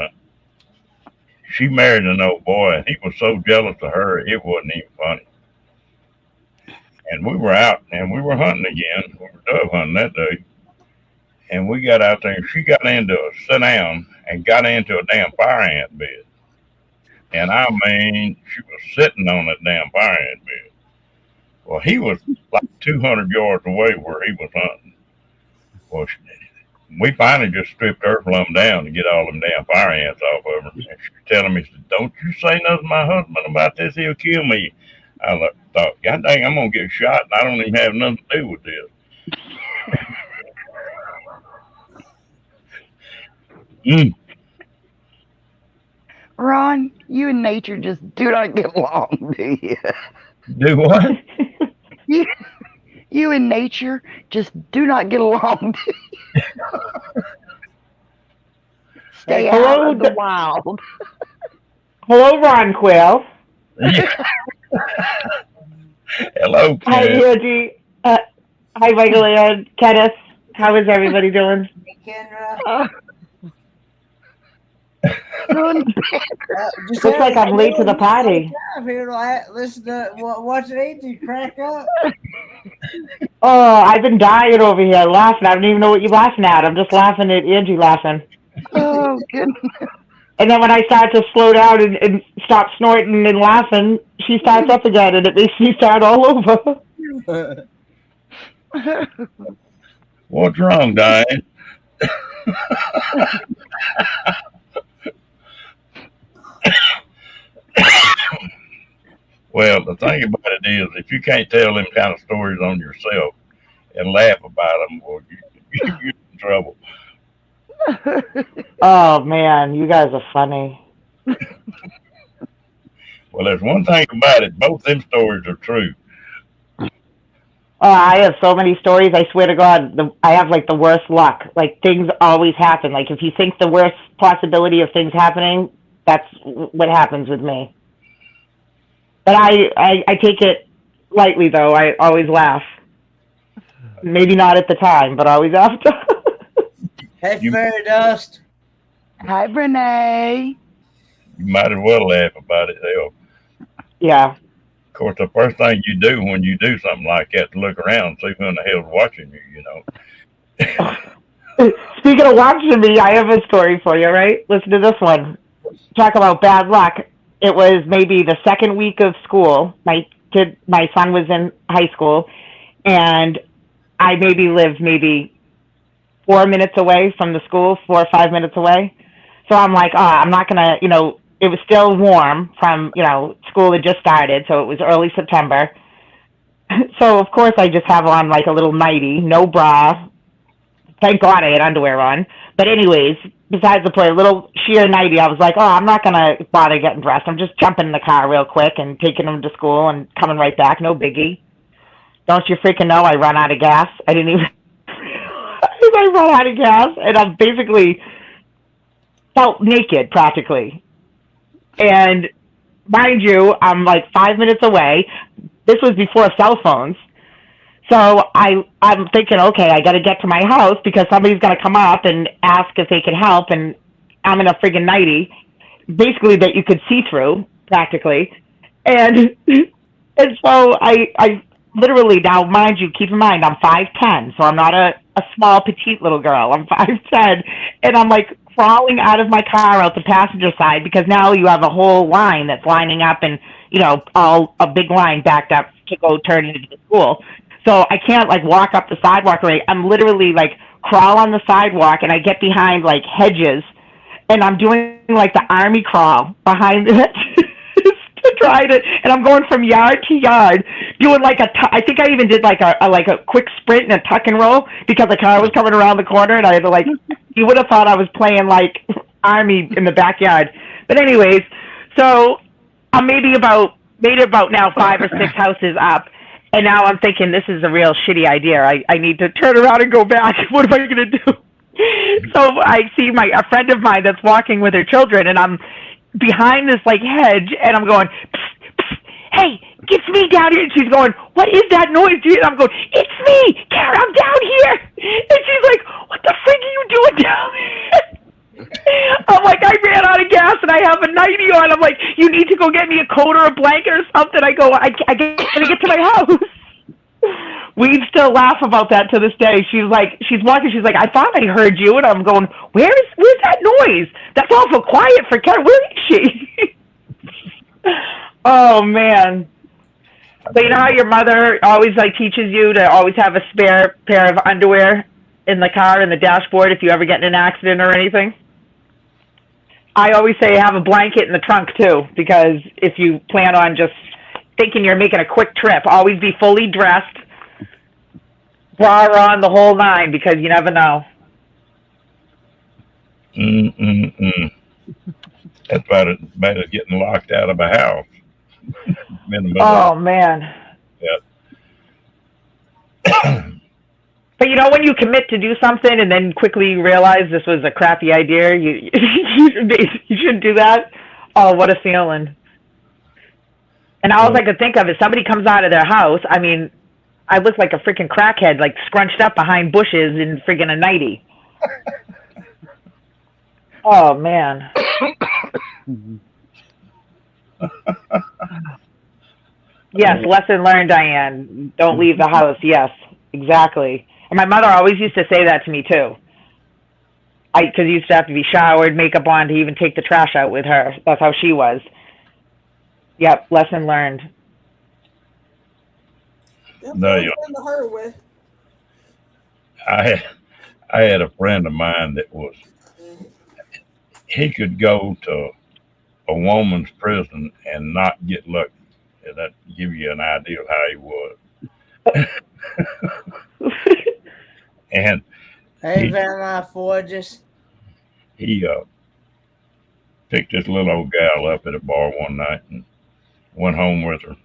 she married an old boy, and he was so jealous of her, it wasn't even funny. And we were out, and we were hunting again. We were dove hunting that day, and we got out there, and she got into a sit down and got into a damn fire ant bed. And I mean, she was sitting on that damn fire ant bed. Well, he was like 200 yards away where he was hunting. Well, we finally just stripped her plumb down to get all them damn fire ants off of her. And she was telling me, she said, "Don't you say nothing to my husband about this. He'll kill me." I thought, God dang, I'm going to get shot, and I don't even have nothing to do with this. Ron, you and nature just do not get along, do you? Do what? You and nature just do not get along. Do you? Stay out of the wild. Hello, Ron Quill. Yeah. Hello, Hi, Ken. Angie. Hi, Michael and Kenneth. How is everybody doing? Hey, Kendra. Looks like I'm late to the party. I'm here to listen to watch Angie crack up. Oh, I've been dying over here laughing. I don't even know what you're laughing at. I'm just laughing at Angie laughing. Oh, goodness. And then when I start to slow down and stop snorting and laughing, she starts up again, and it makes me start all over. What's wrong, Diane? Well, the thing about it is, if you can't tell them kind of stories on yourself and laugh about them, well, you're in trouble. Oh, man, you guys are funny. Well, there's one thing about it. Both them stories are true. Oh, I have so many stories. I swear to God, I have like the worst luck. Like things always happen. Like if you think the worst possibility of things happening, that's what happens with me. But I take it lightly though. I always laugh. Maybe not at the time, but always after. Hey, Fairy Dust. Hi, Renee. You might as well laugh about it. Hell, Yeah. of course, the first thing you do when you do something like that to look around and see who in the hell's watching you, you know. Speaking of watching me, I have a story for you, right? Listen to this one. Talk about bad luck. It was maybe the second week of school. My son was in high school, and I maybe lived 4 minutes away from the school, 4 or 5 minutes away. So I'm like, I'm not gonna, it was still warm from, school had just started, so it was early September. So of course I just have on like a little nightie, no bra. Thank God I had underwear on. But anyways, besides the point, a little sheer nightie, I was like, I'm not gonna bother getting dressed. I'm just jumping in the car real quick and taking him to school and coming right back, no biggie. Don't you freaking know I run out of gas? I didn't even I run out of gas, and I'm basically felt naked practically. And mind you, I'm like 5 minutes away. This was before cell phones. So I'm thinking, okay, I got to get to my house because somebody's going to come up and ask if they can help. And I'm in a friggin' nightie, basically that you could see through practically. And so I literally, now mind you, keep in mind, I'm 5'10", so I'm not a small, petite little girl. I'm 5'10", and I'm like crawling out of my car out the passenger side because now you have a whole line that's lining up and, all a big line backed up to go turn into the school. So I can't like walk up the sidewalk, right? I'm literally like crawl on the sidewalk and I get behind like hedges and I'm doing like the army crawl behind it to try to, and I'm going from yard to yard, doing like I think I even did like a quick sprint and a tuck and roll because the car was coming around the corner, and I had to like, you would have thought I was playing like army in the backyard. But anyways, so I'm made it about now 5 or 6 houses up, and now I'm thinking this is a real shitty idea. I need to turn around and go back. What am I gonna do? So I see a friend of mine that's walking with her children, and I'm behind this like hedge, and I'm going, psst, psst, hey, it's me down here. And she's going, what is that noise? And I'm going, it's me, Kara, I'm down here. And she's like, what the frig are you doing down here? I'm like, I ran out of gas and I have a nightie on. I'm like, you need to go get me a coat or a blanket or something. I go, I gotta get to my house. We still laugh about that to this day. She's walking. She's like, I thought I heard you, and I'm going, where's that noise? That's awful quiet for Kara. Where is she? Oh man! So you know how your mother always like teaches you to always have a spare pair of underwear in the car in the dashboard if you ever get in an accident or anything. I always say have a blanket in the trunk too, because if you plan on just thinking you're making a quick trip, always be fully dressed, bra on, the whole 9, because you never know. That's about as getting locked out of a house. Oh man. Yeah. But you know when you commit to do something and then quickly realize this was a crappy idea, you shouldn't do that. Oh, what a feeling. And all I could think of is somebody comes out of their house. I mean, I look like a freaking crackhead, like scrunched up behind bushes in friggin' a nightie. Oh, man. Yes, lesson learned, Diane. Don't leave the house. Yes, exactly. And my mother always used to say that to me, too. Because you used to have to be showered, makeup on to even take the trash out with her. That's how she was. Yep, lesson learned. Yep, No, learn the hard way. I had a friend of mine that he could go to a woman's prison and not get lucky. And that give you an idea of how he was. And Hey, Grandma Forges. he picked this little old gal up at a bar one night and went home with her.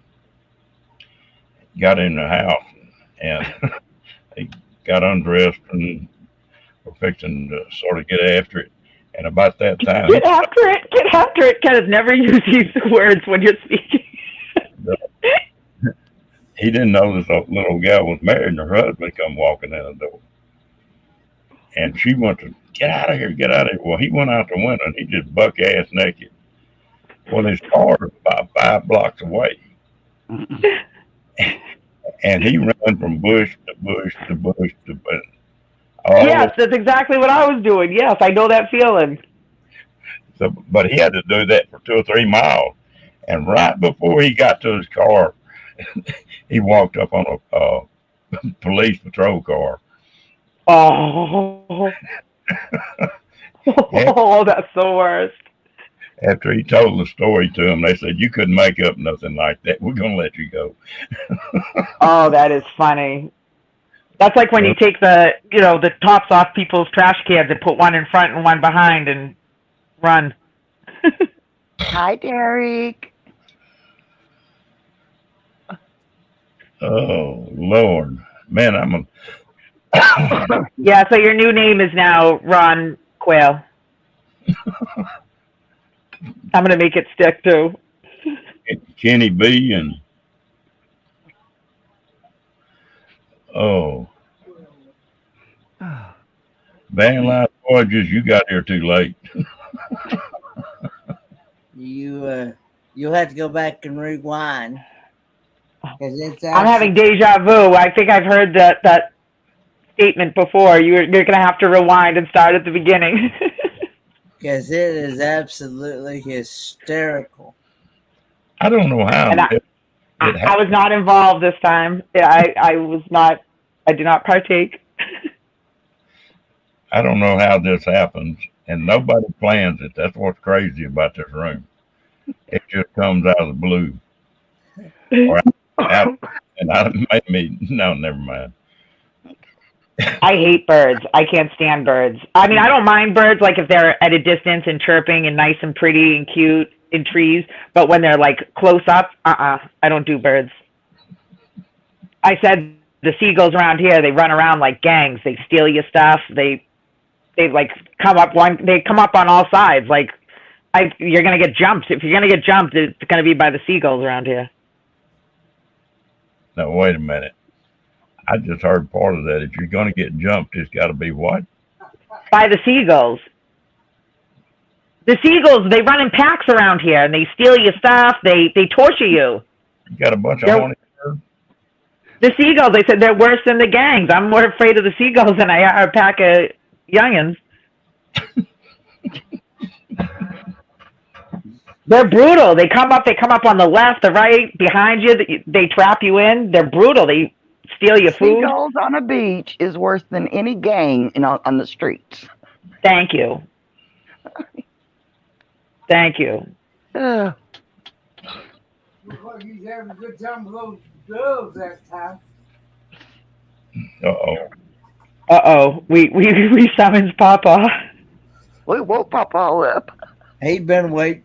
Got in the house and he got undressed and were fixing to sort of get after it. And about that time, get after it. Kenneth, never use these words when you're speaking. He didn't know this little gal was married and her husband come walking in the door. And she went to, get out of here, get out of here. Well, he went out the window and he just buck ass naked. Well, his car was about 5 blocks away. And he ran from bush to bush to bush to bush. Yes, that's exactly what I was doing. Yes, I know that feeling. So, but he had to do that for 2 or 3 miles. And right before he got to his car, he walked up on a police patrol car. Oh. Oh, that's the worst. After he told the story to them, they said, you couldn't make up nothing like that. We're going to let you go. Oh, that is funny. That's like when you take the tops off people's trash cans and put one in front and one behind and run. Hi, Derek. Oh, Lord. Man, I'm Yeah, so your new name is now Ron Quayle. I'm going to make it stick, too. Kenny B and Van Life Forges, you got here too late. You'll have to go back and rewind. I'm having deja vu. I think I've heard that statement before. You're going to have to rewind and start at the beginning. Because it is absolutely hysterical. I don't know how. I was not involved this time. I did not partake. I don't know how this happens. and nobody plans it. That's what's crazy about this room. It just comes out of the blue, or out, and I made me. No, never mind. I hate birds. I can't stand birds. I mean, I don't mind birds, like if they're at a distance and chirping and nice and pretty and cute in trees, but when they're like close up, I don't do birds. I said the seagulls around here, they run around like gangs. They steal your stuff. They like come up they come up on all sides. Like you're gonna get jumped. If you're gonna get jumped, it's gonna be by the seagulls around here. No, wait a minute. I just heard part of that. If you're going to get jumped, it's got to be what? By the seagulls. The seagulls, they run in packs around here, and they steal your stuff. They torture you. You got a bunch of horny birds? The seagulls, they said they're worse than the gangs. I'm more afraid of the seagulls than I are a pack of youngins. They're brutal. They come up on the left, the right, behind you. They trap you in. They're brutal. They steal your food. Seagulls on a beach is worse than any gang on the streets. Thank you. Thank you. Ugh. Looks like he's having a good time with those doves that time. Uh-oh. We summoned Papa. We woke Papa up. He'd been waiting.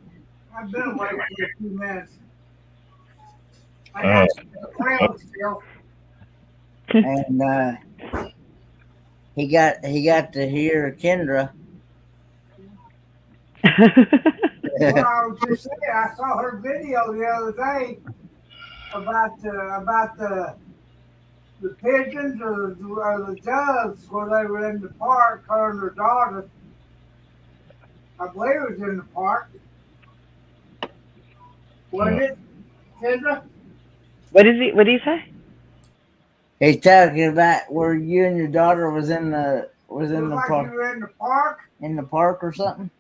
I've been away for a few minutes. I got the crown still. And he got to hear Kendra. Well, I was just saying, I saw her video the other day about the pigeons or the doves where they were in the park, her and her daughter. I believe it was in the park. Was it, Kendra? What did he say? He's talking about where you and your daughter was in the Like park, you were in the park, in the park or something.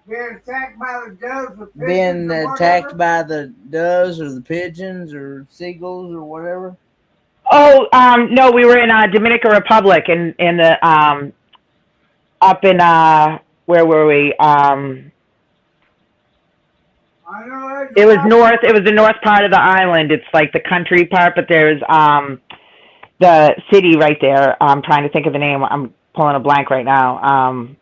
being attacked by the doves or pigeons Being or attacked whatever. by the doves or the pigeons or seagulls or whatever. Oh, no, we were in Dominican Republic in the up in where were we? I know It was north. It was the north part of the island. It's like the country part, but there's the city right there. I'm trying to think of the name. I'm pulling a blank right now.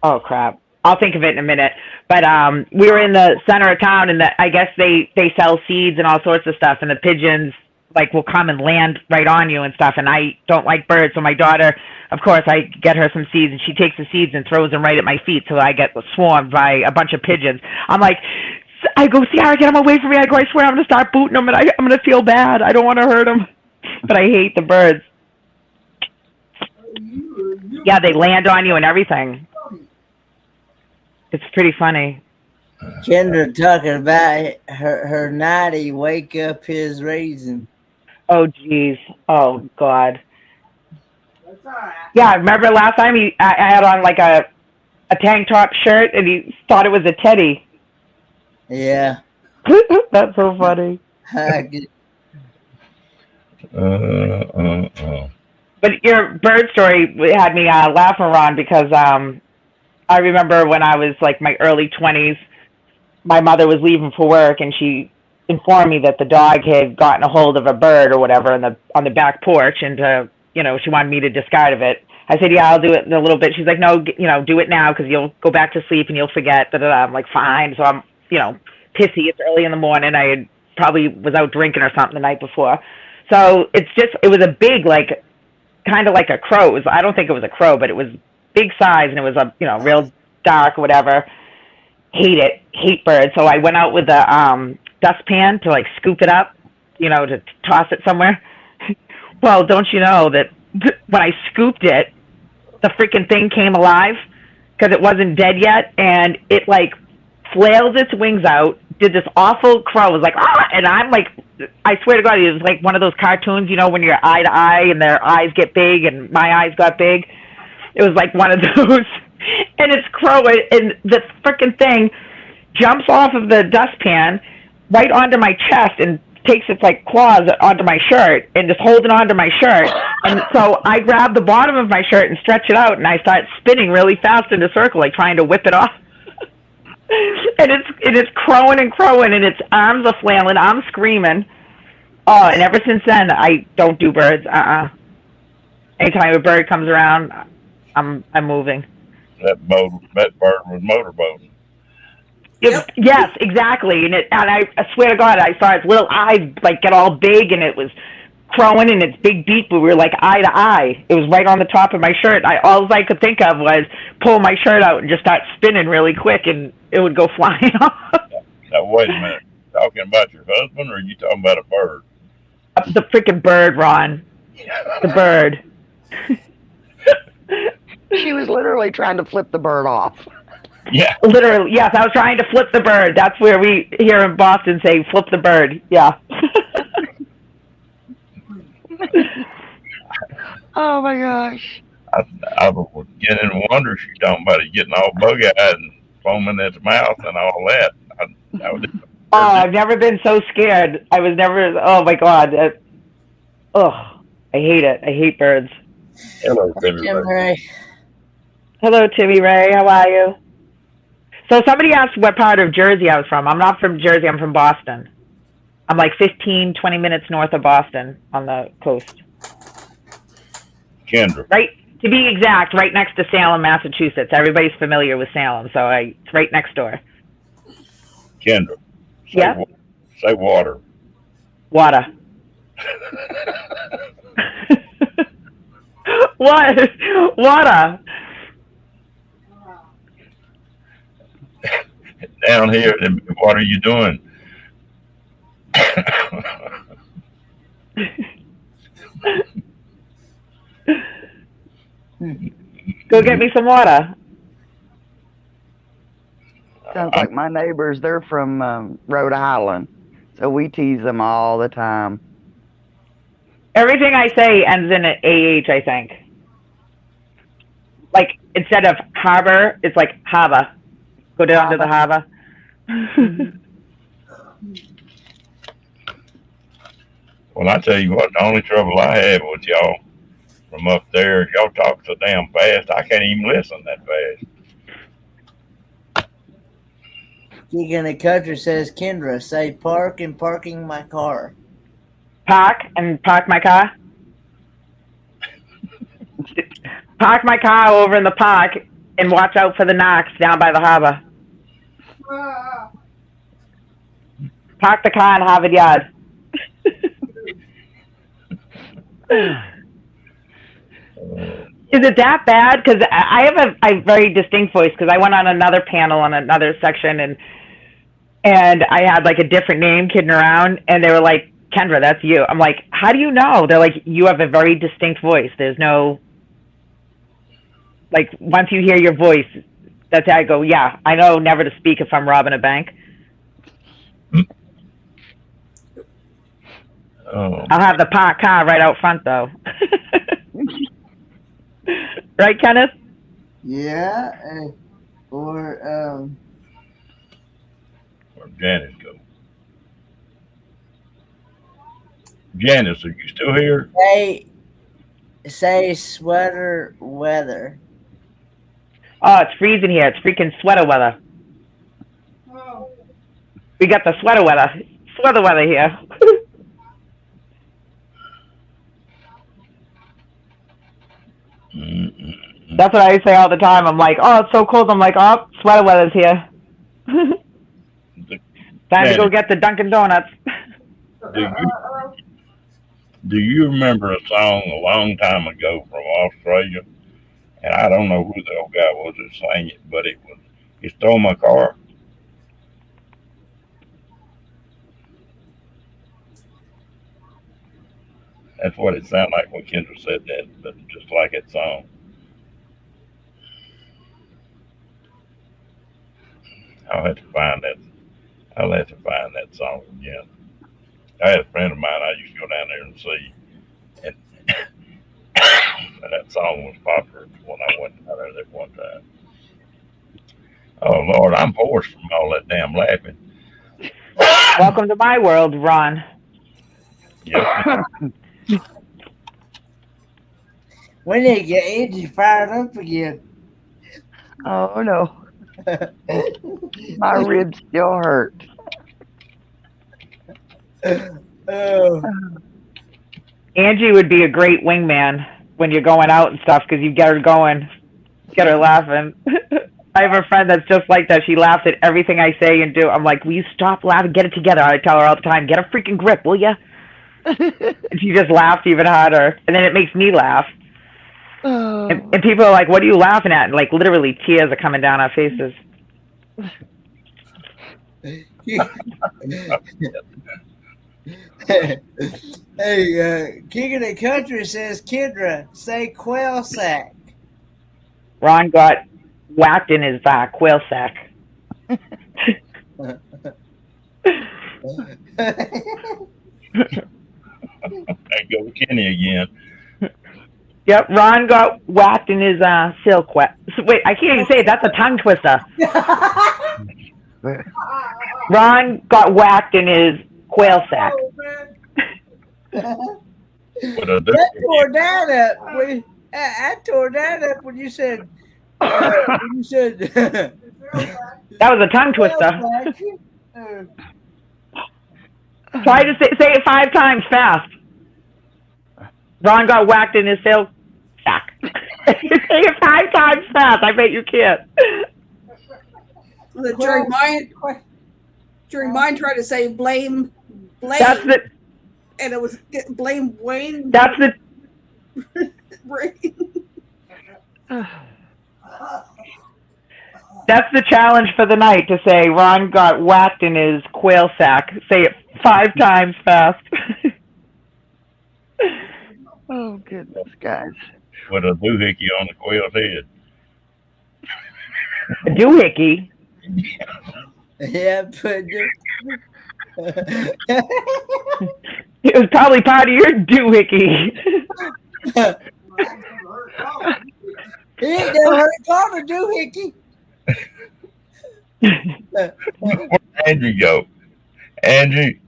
Oh crap! I'll think of it in a minute. But we were in the center of town, and I guess they sell seeds and all sorts of stuff, and the pigeons like will come and land right on you and stuff. And I don't like birds, so my daughter, of course, I get her some seeds, and she takes the seeds and throws them right at my feet, so I get swarmed by a bunch of pigeons. I'm like, I go, Ciara, get them away from me. I go, I swear I'm going to start booting them, and I'm going to feel bad. I don't want to hurt them. But I hate the birds. Yeah, they land on you and everything. It's pretty funny. Kendra talking about her nighty wake up his raisin. Oh, geez. Oh, God. That's all right. Yeah, remember last time I had on like a tank top shirt, and he thought it was a teddy. Yeah. That's so funny. But your bird story had me laughing, Ron, because I remember when I was like my early 20s, my mother was leaving for work, and she informed me that the dog had gotten a hold of a bird or whatever on the back porch, and she wanted me to discard of it. I said, yeah, I'll do it in a little bit. She's like, no, do it now because you'll go back to sleep and you'll forget. I'm like, fine. So I'm, pissy. It's early in the morning. I had probably was out drinking or something the night before. So it was a big, like, kind of like a crow. I don't think it was a crow, but it was big size, and it was a, real dark or whatever. Hate birds. So I went out with the dustpan to like scoop it up, to toss it somewhere. Well, don't you know that when I scooped it, the freaking thing came alive because it wasn't dead yet, and it like flailed its wings out, did this awful crow. It was like, ah! And I'm like, I swear to God, it was like one of those cartoons, when you're eye to eye and their eyes get big, and my eyes got big. It was like one of those. And it's crowing, and the freaking thing jumps off of the dustpan right onto my chest and takes its like claws onto my shirt and just holding onto my shirt. And so I grab the bottom of my shirt and stretch it out, and I start spinning really fast in a circle, like trying to whip it off. And it's crowing and crowing, and its arms are flailing. I'm screaming. Oh, and ever since then, I don't do birds. Anytime a bird comes around, I'm moving. That bird was motorboating. Yep. Yes, exactly. And I swear to God, I saw its little eyes like get all big, and it was crowing, and its big beak, but we were like eye to eye. It was right on the top of my shirt. All I could think of was pull my shirt out and just start spinning really quick, and it would go flying off. Now wait a minute. Talking about your husband, or are you talking about a bird? The freaking bird, Ron. The bird. She was literally trying to flip the bird off. Yeah. Literally, yes. I was trying to flip the bird. That's where we here in Boston say flip the bird. Yeah. Oh my gosh. I was getting in wonder. She's talking about it getting all bug-eyed and foaming at the mouth and all that. Oh, I've never been so scared. I was never. Oh my God. I hate it. I hate birds. Hello, Timmy Jim Ray. Ray. Hello, Timmy Ray. How are you? So somebody asked what part of Jersey I was from. I'm not from Jersey. I'm from Boston. I'm like 15, 20 minutes north of Boston on the coast. Kendra. Right, to be exact, right next to Salem, Massachusetts. Everybody's familiar with Salem, so it's right next door. Kendra. Yeah? Say water. Water. What? Water. Down here, what are you doing? Go get me some water. Sounds like my neighbors. They're from Rhode Island, so we tease them all the time. Everything I say ends in an AH, I think. Like, instead of harbor, it's like harbor. Go down to the harbor. Well, I tell you what, the only trouble I have with y'all from up there, y'all talk so damn fast, I can't even listen that fast. Keegan the Country says, Kendra, say park and parking my car. Park and park my car. Park my car over in the park and watch out for the knocks down by the harbor. Park the car in Harvard Yard. Is it that bad? Because I have a very distinct voice because I went on another panel on another section and I had like a different name kidding around and they were like, Kendra, that's you. I'm like, how do you know? They're like, you have a very distinct voice. There's no, like, once you hear your voice, that's how I go, yeah, I know never to speak if I'm robbing a bank. Oh. I'll have the parked car right out front, though. Right, Kenneth? Yeah, or Where'd Janice go? Janice, are you still here? say sweater weather. Oh, it's freezing here. It's freaking sweater weather. We got the sweater weather. Sweater weather here. That's what I say all the time. I'm like, oh, it's so cold. I'm like, oh, sweater weather's here. Time to go get the Dunkin' Donuts. Do you remember a song a long time ago from Australia? And I don't know who the old guy was that sang it, but it was, "He Stole My Car." That's what it sounded like when Kendra said that, but just like that song. I'll have to find that song again. I had a friend of mine I used to go down there and see, and, and that song was popular when I went down there that one time. Oh Lord, I'm hoarse from all that damn laughing. Welcome to my world, Ron. Yep. We need to get Angie fired up again. Oh no, my ribs still hurt. Oh, Angie would be a great wingman when you're going out and stuff because you get her going, get her laughing. I have a friend that's just like that. She laughs at everything I say and do. I'm like, will you stop laughing? Get it together. I tell her all the time, get a freaking grip, will you? And she just laughs even harder. And then it makes me laugh. Oh. And people are like, what are you laughing at? And like literally tears are coming down our faces. Hey, King of the Country says, Kendra, say quail sack. Ron got whacked in his quail sack. I go Kenny again. Yep, Ron got whacked in his silk wet. Wait, I can't even say it. That's a tongue twister. Ron got whacked in his quail sack. Oh, man. What I do? That tore that up. I tore that up when you said. That was a tongue twister. Try to say it 5 times fast. Ron got whacked in his silk sack. Say it 5 times fast. I bet you can't. During mine, tried to say blame, That's the. and it was blame Wayne. That's the. That's the challenge for the night, to say Ron got whacked in his quail sack. Say it 5 times fast. Oh goodness, guys. With a doohickey on the quail's head. A doohickey. Yeah, but It was probably part of your doohickey. he ain't never heard called a doohickey. Where'd Angie go? Angie.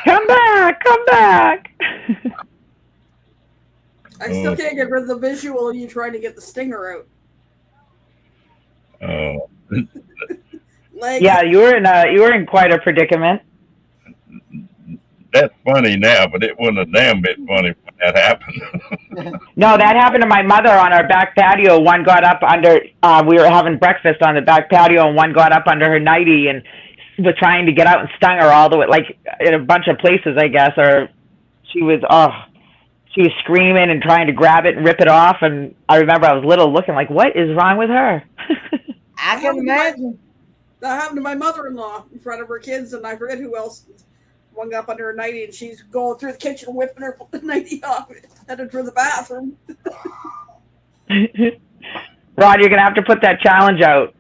Come back, come back. I still can't get rid of the visual of you trying to get the stinger out. Oh. Yeah, you were in quite a predicament. That's funny now, but it wasn't a damn bit funny when that happened. No, that happened to my mother on our back patio. One got up under, we were having breakfast on the back patio, and one got up under her nightie and was trying to get out and stung her all the way, like in a bunch of places, I guess, or she was screaming and trying to grab it and rip it off. And I remember I was little looking like, what is wrong with her? I can imagine. That happened to my mother-in-law in front of her kids, and I forget who else. One got up under her nightie, and she's going through the kitchen whipping her nightie off, headed for the bathroom. Ron, you're gonna have to put that challenge out.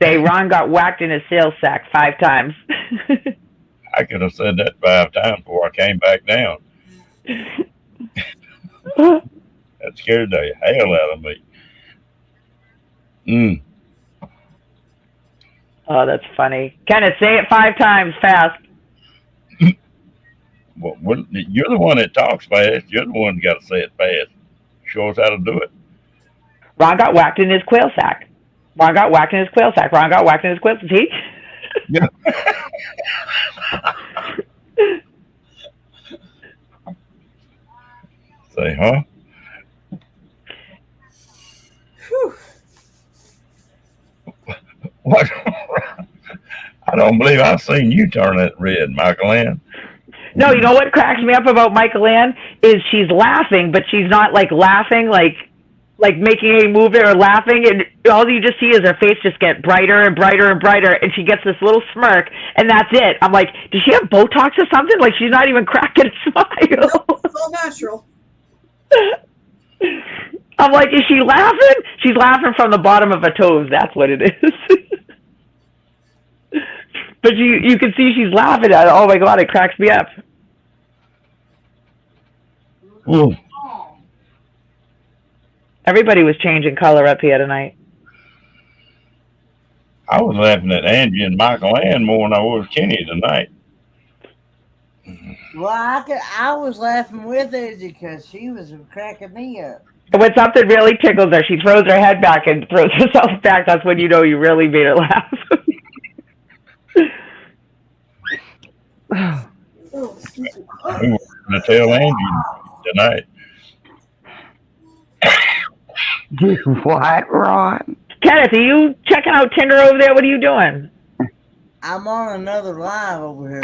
Say Ron got whacked in his sales sack 5 times. I could have said that 5 times before I came back down. That scared the hell out of me. Oh, that's funny. Kenneth, say it 5 times fast. Well, you're the one that talks fast. You're the one that got to say it fast. Show us how to do it. Ron got whacked in his quail sack. Ron got whacked in his quail sack. Ron got whacked in his quail sack. See? Yeah. Say, huh? Whew. What? I don't believe I've seen you turn that red, Michael Ann. No, you know what cracks me up about Michael Ann is she's laughing, but she's not like laughing, like making a movement or laughing, and all you just see is her face just get brighter and brighter and brighter, and she gets this little smirk, and that's it. I'm like, does she have Botox or something? Like, she's not even cracking a smile. It's all natural. I'm like, is she laughing? She's laughing from the bottom of her toes. That's what it is. But you can see she's laughing at it. Oh my God, it cracks me up. Ooh. Everybody was changing color up here tonight. I was laughing at Angie and Michael Ann more than I was Kenny tonight. Well, I was laughing with Izzy because she was cracking me up. And when something really tickles her, she throws her head back and throws herself back. That's when you know you really made her laugh. Oh, excuse me. We were going to tell Angie tonight. What, Ron? Kenneth, are you checking out Tinder over there? What are you doing? I'm on another live over here.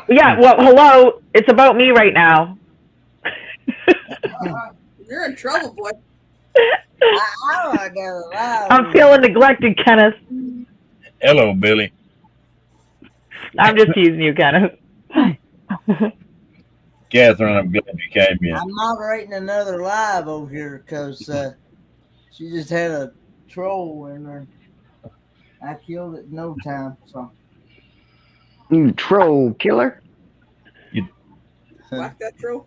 Yeah, well, hello. It's about me right now. You're in trouble, boy. I'm on another live. I'm feeling neglected, Kenneth. Hello, Billy. I'm just teasing you, Kenneth. Catherine, I'm glad you came in. I'm moderating another live over here because she just had a troll in her. I killed it in no time. So You troll killer. Whack that troll.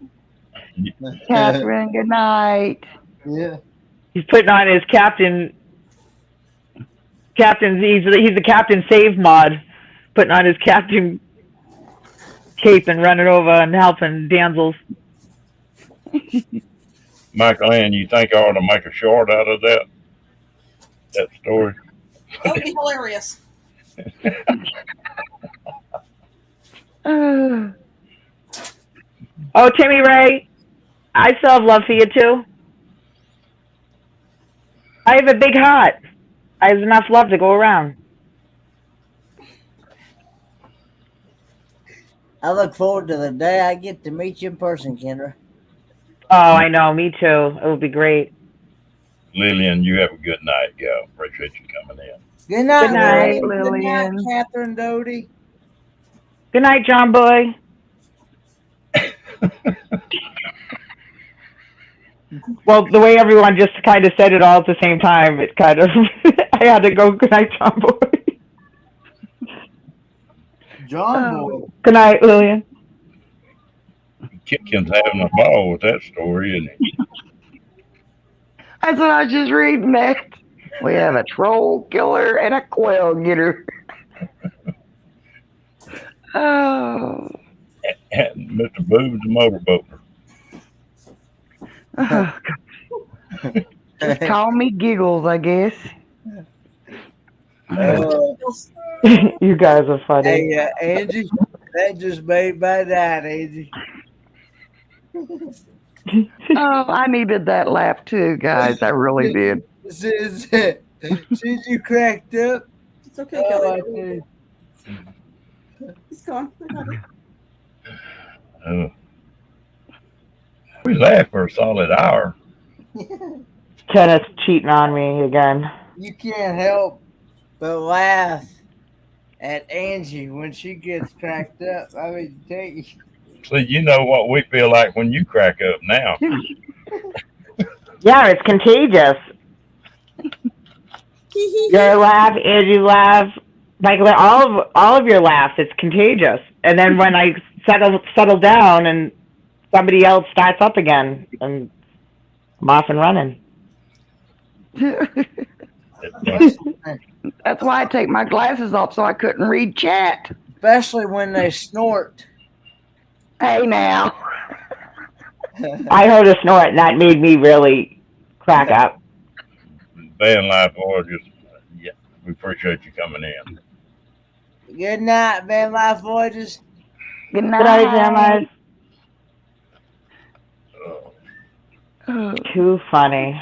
Catherine, good night. yeah. He's putting on his captain's. He's the Captain Save mod, putting on his captain cape and running over and helping damsels. Michael Ann, you think I ought to make a short out of that story? That would be hilarious. Uh, Oh, Timmy Ray, I still have love for you too. I have a big heart. I have enough love to go around. I look forward to the day I get to meet you in person, Kendra. Oh, I know. Me too. It will be great. Lillian, you have a good night, gal. Appreciate you coming in. Good night, Good night, Lillian. Good night, Lillian. Catherine Doty. Good night, John Boy. Well, the way everyone just kind of said it all at the same time, it kind of, I had to go, good night, John Boy. John Boy. Good night, Lillian. Kitkin's having a ball with that story, isn't he? that's what I was just reading that. We have a troll killer and a quail getter. Oh. And Mr. Boo's a motorboater. Oh, God. Just call me Giggles, I guess. You guys are funny. Hey, Angie, that just made my night, Angie. Oh, I needed that laugh too, guys. I really did. Since you cracked up, It's okay, oh, Kelly. He's gone. I got it. We laughed for a solid hour. Kenneth's cheating on me again. you can't help but laugh at Angie when she gets cracked up. I mean, take So you know what we feel like when you crack up now. Yeah, it's contagious. Your laugh, Angie laugh, Michael, all of your laughs. It's contagious. And then when I settle down and somebody else starts up again, and I'm off and running. That's why I take my glasses off so I couldn't read chat. especially when they snort. Hey now. I heard a snort, and that made me really crack up. Van Life Voyagers, yeah, we appreciate you coming in. Good night, Van Life Voyages. Good Good night, night. Grandma. Too funny.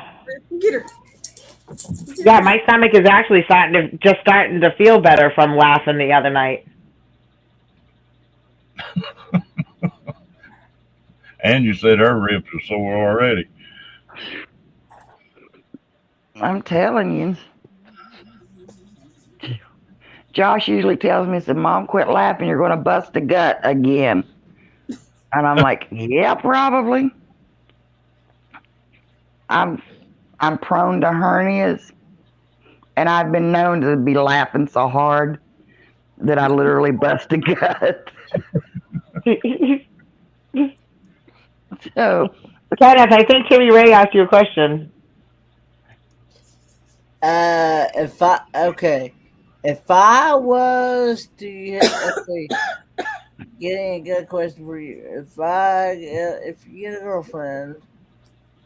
Get her. Yeah, my stomach is actually starting to feel better from laughing the other night. And you said her ribs are sore already. I'm telling you. Josh usually tells me, said, Mom, quit laughing. You're going to bust a gut again. And I'm like, yeah, probably. I'm prone to hernias. And I've been known to be laughing so hard that I literally bust a gut. So, Kenneth, I think Timmy Ray asked you a question. If I was to, let's see, getting a good question for you. If you get a girlfriend,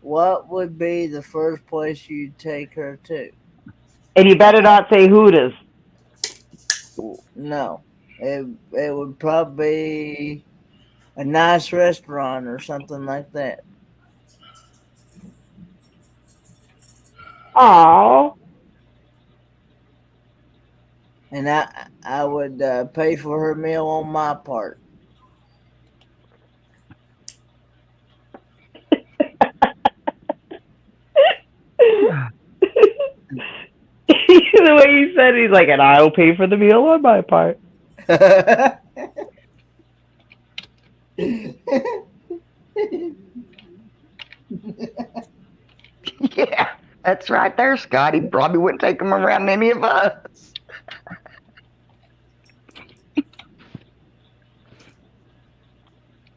what would be the first place you'd take her to? And you better not say Hooters. No, it would probably be a nice restaurant or something like that. Oh, And I would pay for her meal on my part. the way he said, he's like, and I'll pay for the meal on my part. Yeah, that's right there, Scott. He probably wouldn't take them around any of us.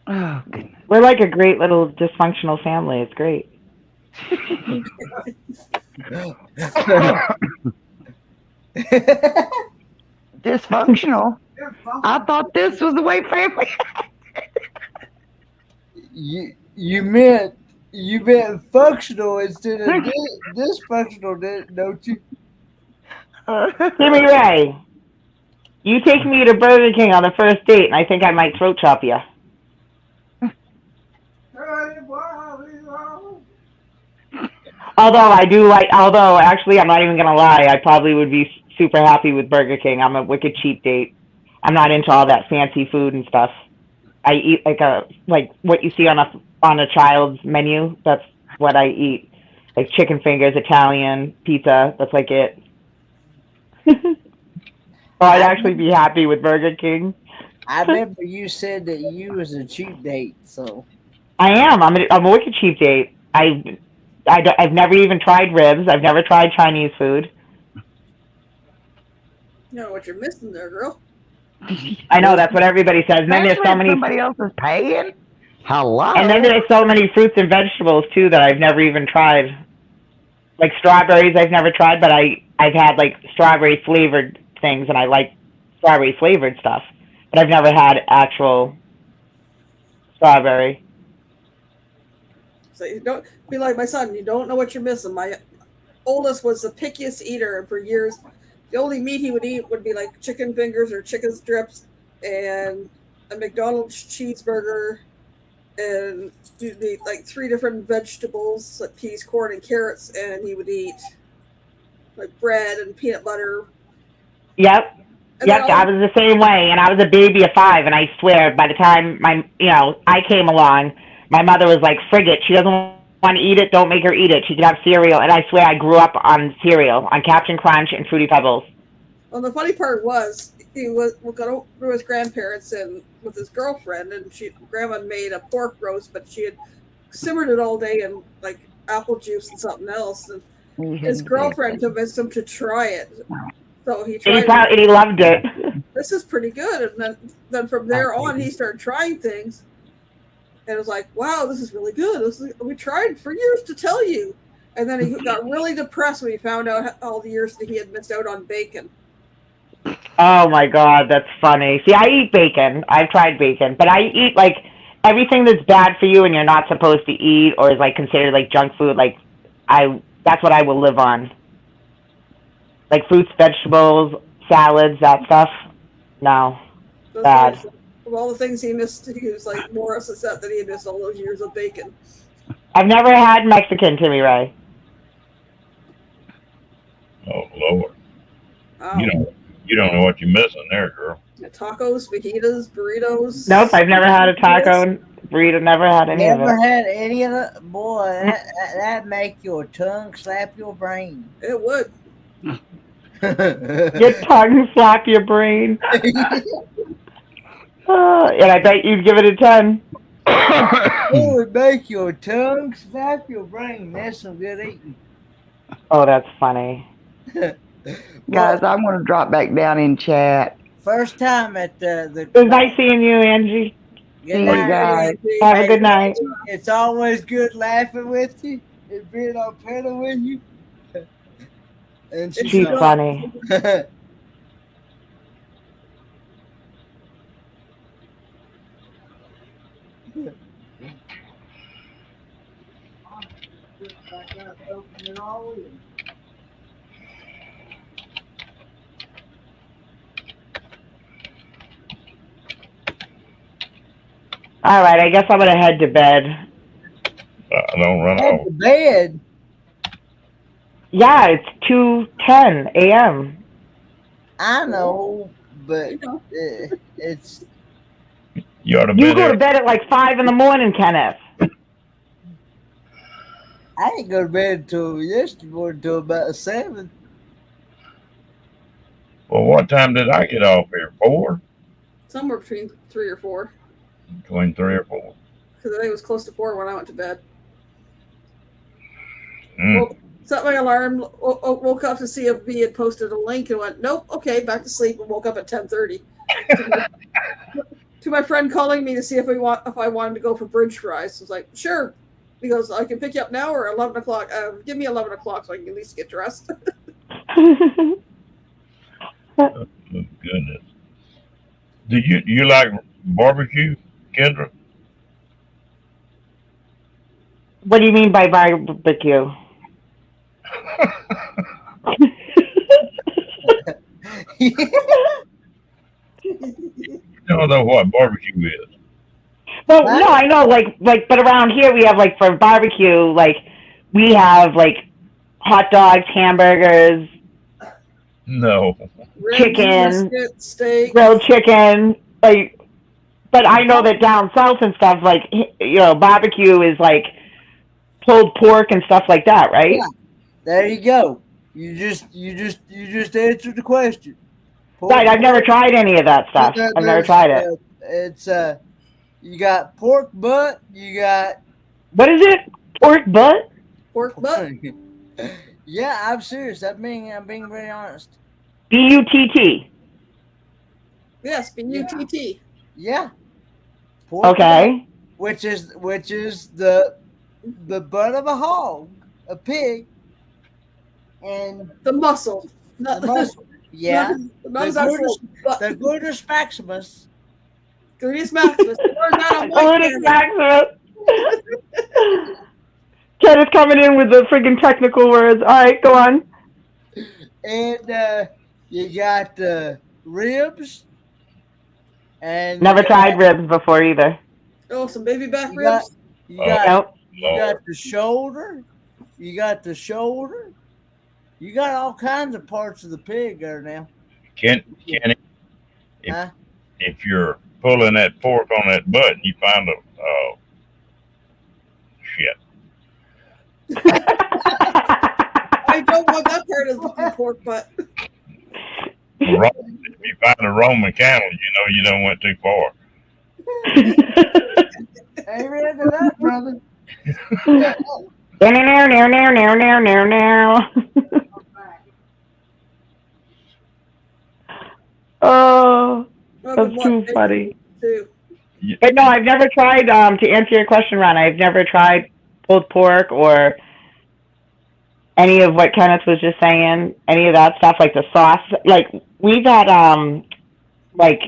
Oh, goodness. We're like a great little dysfunctional family. It's great. Dysfunctional. They're funky. I thought this was the way family. you meant functional instead of dysfunctional, don't you? Jimmy Ray, you take me to Burger King on the first date, and I think I might throat chop you. Although actually, I'm not even gonna lie. I probably would be super happy with Burger King. I'm a wicked cheap date. I'm not into all that fancy food and stuff. I eat like what you see on a child's menu. That's what I eat. Like chicken fingers, Italian pizza. That's like it. So I'd actually be happy with Burger King. I remember you said that you was a cheap date, so I am. I'm a wicked cheap date. I've never even tried ribs. I've never tried Chinese food. You know what you're missing there, girl. I know that's what everybody says. And then there's so Especially if many. somebody else is paying. Hello. And then there's so many fruits and vegetables too that I've never even tried. Like strawberries, I've never tried, but I've had like strawberry flavored things, and I like strawberry flavored stuff. But I've never had actual strawberry. So you don't be like my son. You don't know what you're missing. My oldest was the pickiest eater, and for years, the only meat he would eat would be like chicken fingers or chicken strips, and a McDonald's cheeseburger, and you'd eat like 3 different vegetables, like peas, corn, and carrots, and he would eat like bread and peanut butter. Yep. And Yep, I was the same way, and I was a baby of 5, and I swear, by the time I came along, my mother was like, "Frig it, she doesn't want to eat it. Don't make her eat it. She can have cereal." And I swear, I grew up on cereal, on Captain Crunch and Fruity Pebbles. Well, the funny part was he was going over to his grandparents and with his girlfriend, and grandma made a pork roast, but she had simmered it all day in like apple juice and something else. And his girlfriend convinced him to try it, so he tried. And he loved it. This is pretty good, and then from there on, he started trying things, and it was like, wow, this is really good. We tried for years to tell you, and then he got really depressed when he found out all the years that he had missed out on bacon. Oh my God, that's funny. See, I eat bacon. I've tried bacon, but I eat like everything that's bad for you and you're not supposed to eat or is like considered like junk food. Like that's what I will live on. Like fruits, vegetables, salads, that stuff. No, bad. Of all the things he missed, he was like more upset that he missed all those years of bacon. I've never had Mexican, Timmy Ray. Oh Lord, Wow. you don't know what you're missing there, girl. Tacos, fajitas, burritos. Nope, I've never had a taco burrito. Never had any of never it. had any of the boy. That make your tongue slap your brain. It would. Your tongue slap your brain. And I bet you'd give it a 10. It would make your tongue slap your brain. That's some good eating. Oh, that's funny. Guys, I want to drop back down in chat. First time at the It was nice seeing you, Angie. good See you night. guys. Have a good night. It's always good laughing with you and being on panel with you. And She's She's She's not- she's, not- funny. smoking it all in. All right, I guess I'm gonna head to bed. Don't run Head off. to bed. Yeah, it's 2:10 a.m. I know, but You know, it's You ought to You bed go to every, bed at like 5 in the morning, Kenneth. I didn't go to bed until yesterday until about 7. well, what time did I get off here? 4? somewhere between 3 or 4. Between 3 or 4. Because I think it was close to 4 when I went to bed. Mm. Set my alarm. Woke up to see if B had posted a link and went, nope, okay, back to sleep. And woke up at 10:30. To my friend calling me to see if I wanted to go for bridge fries. I was like, sure. He goes, I can pick you up now or 11 o'clock. Give me 11 o'clock so I can at least get dressed. Oh, goodness. Do you like barbecue, Kendra? What do you mean by barbecue? You don't know what barbecue is. Well, no, I know, but around here we have like for barbecue, like we have like hot dogs, hamburgers, No. Ribs, Chicken. brisket, steak. grilled chicken, like. But I know that down south and stuff, like barbecue is like pulled pork and stuff like that, right? Yeah. There you go. You just answered the question. Pork Right. I've never butt. tried any of that stuff. I've never tried it. It's you got pork butt. You got What is it? Pork butt? Pork butt. Yeah, I'm serious. I'm being very honest. BUTT. Yes, B-U-T-T. Yeah. Pork Okay. butt, which is the butt of a hog, a pig, and The muscle. Not the muscle. Yeah. Not his actual butt. The gluteus maximus. Gluteus maximus. Where's that on white Gluteus man? maximus. Ted is coming in with the freaking technical words. All right, go on. And you got ribs. And Never tried ribs before either. Oh, some baby back You got- ribs. You got Nope. you got the shoulder. You got the shoulder. You got all kinds of parts of the pig there now. Kenny, Huh? if you're pulling that pork on that butt, you find a shit. I don't want that part of the pork butt. If you find a Roman candle, you know you don't went too far. Amen to that, brother. Oh, I've that's been too watching funny. too. But no, I've never tried, to answer your question, Ron, I've never tried pulled pork or any of what Kenneth was just saying, any of that stuff, like the sauce. Like, we've had, like,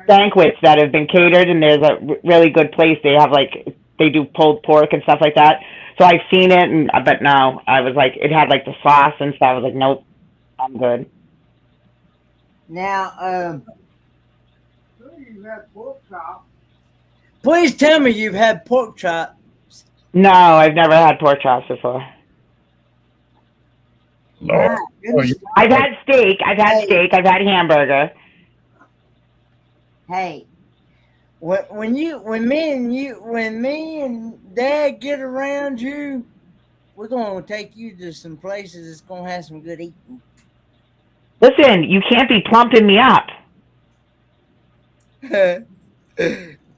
banquets that have been catered, and there's a really good place. They have, like, they do pulled pork and stuff like that. So I've seen it, but no, I was like, it had, like, the sauce and stuff. I was like, nope, I'm good. Now, You had pork chop. please tell me you've had pork chop. No, I've never had pork chops before. Lord. My Oh, goodness. you- I've had steak, I've had hamburger. Hey, when me and Dad get around you, we're gonna take you to some places that's gonna have some good eating. Listen, you can't be plumping me up.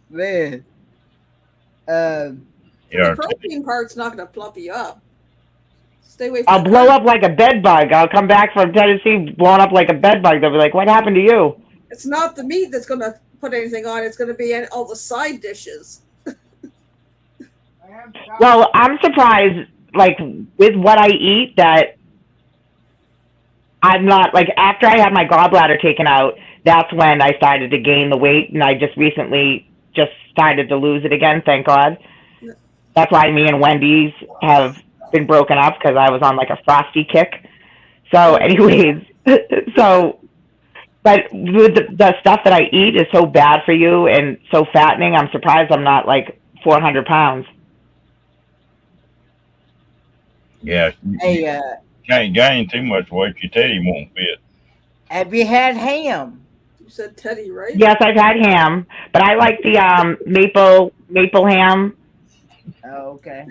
Man, Yeah, The protein part's not going to plump you up. Stay away from I'll the blow carb. up like a bed bug. I'll come back from Tennessee blown up like a bed bug. They'll be like, what happened to you? It's not the meat that's going to put anything on. It's going to be all the side dishes. Well, I'm surprised, like, with what I eat, that I'm not, like, after I had my gallbladder taken out, that's when I started to gain the weight, and I just recently just started to lose it again, thank God. That's why me and Wendy's have been broken up because I was on like a frosty kick. So, anyways, so, but the stuff that I eat is so bad for you and so fattening. I'm surprised I'm not like 400 pounds. Yeah, Hey, you can't gain too much weight. Your teddy won't fit. have you had ham? You said Teddy, right? Yes, I've had ham, but I like the maple ham. Oh, okay.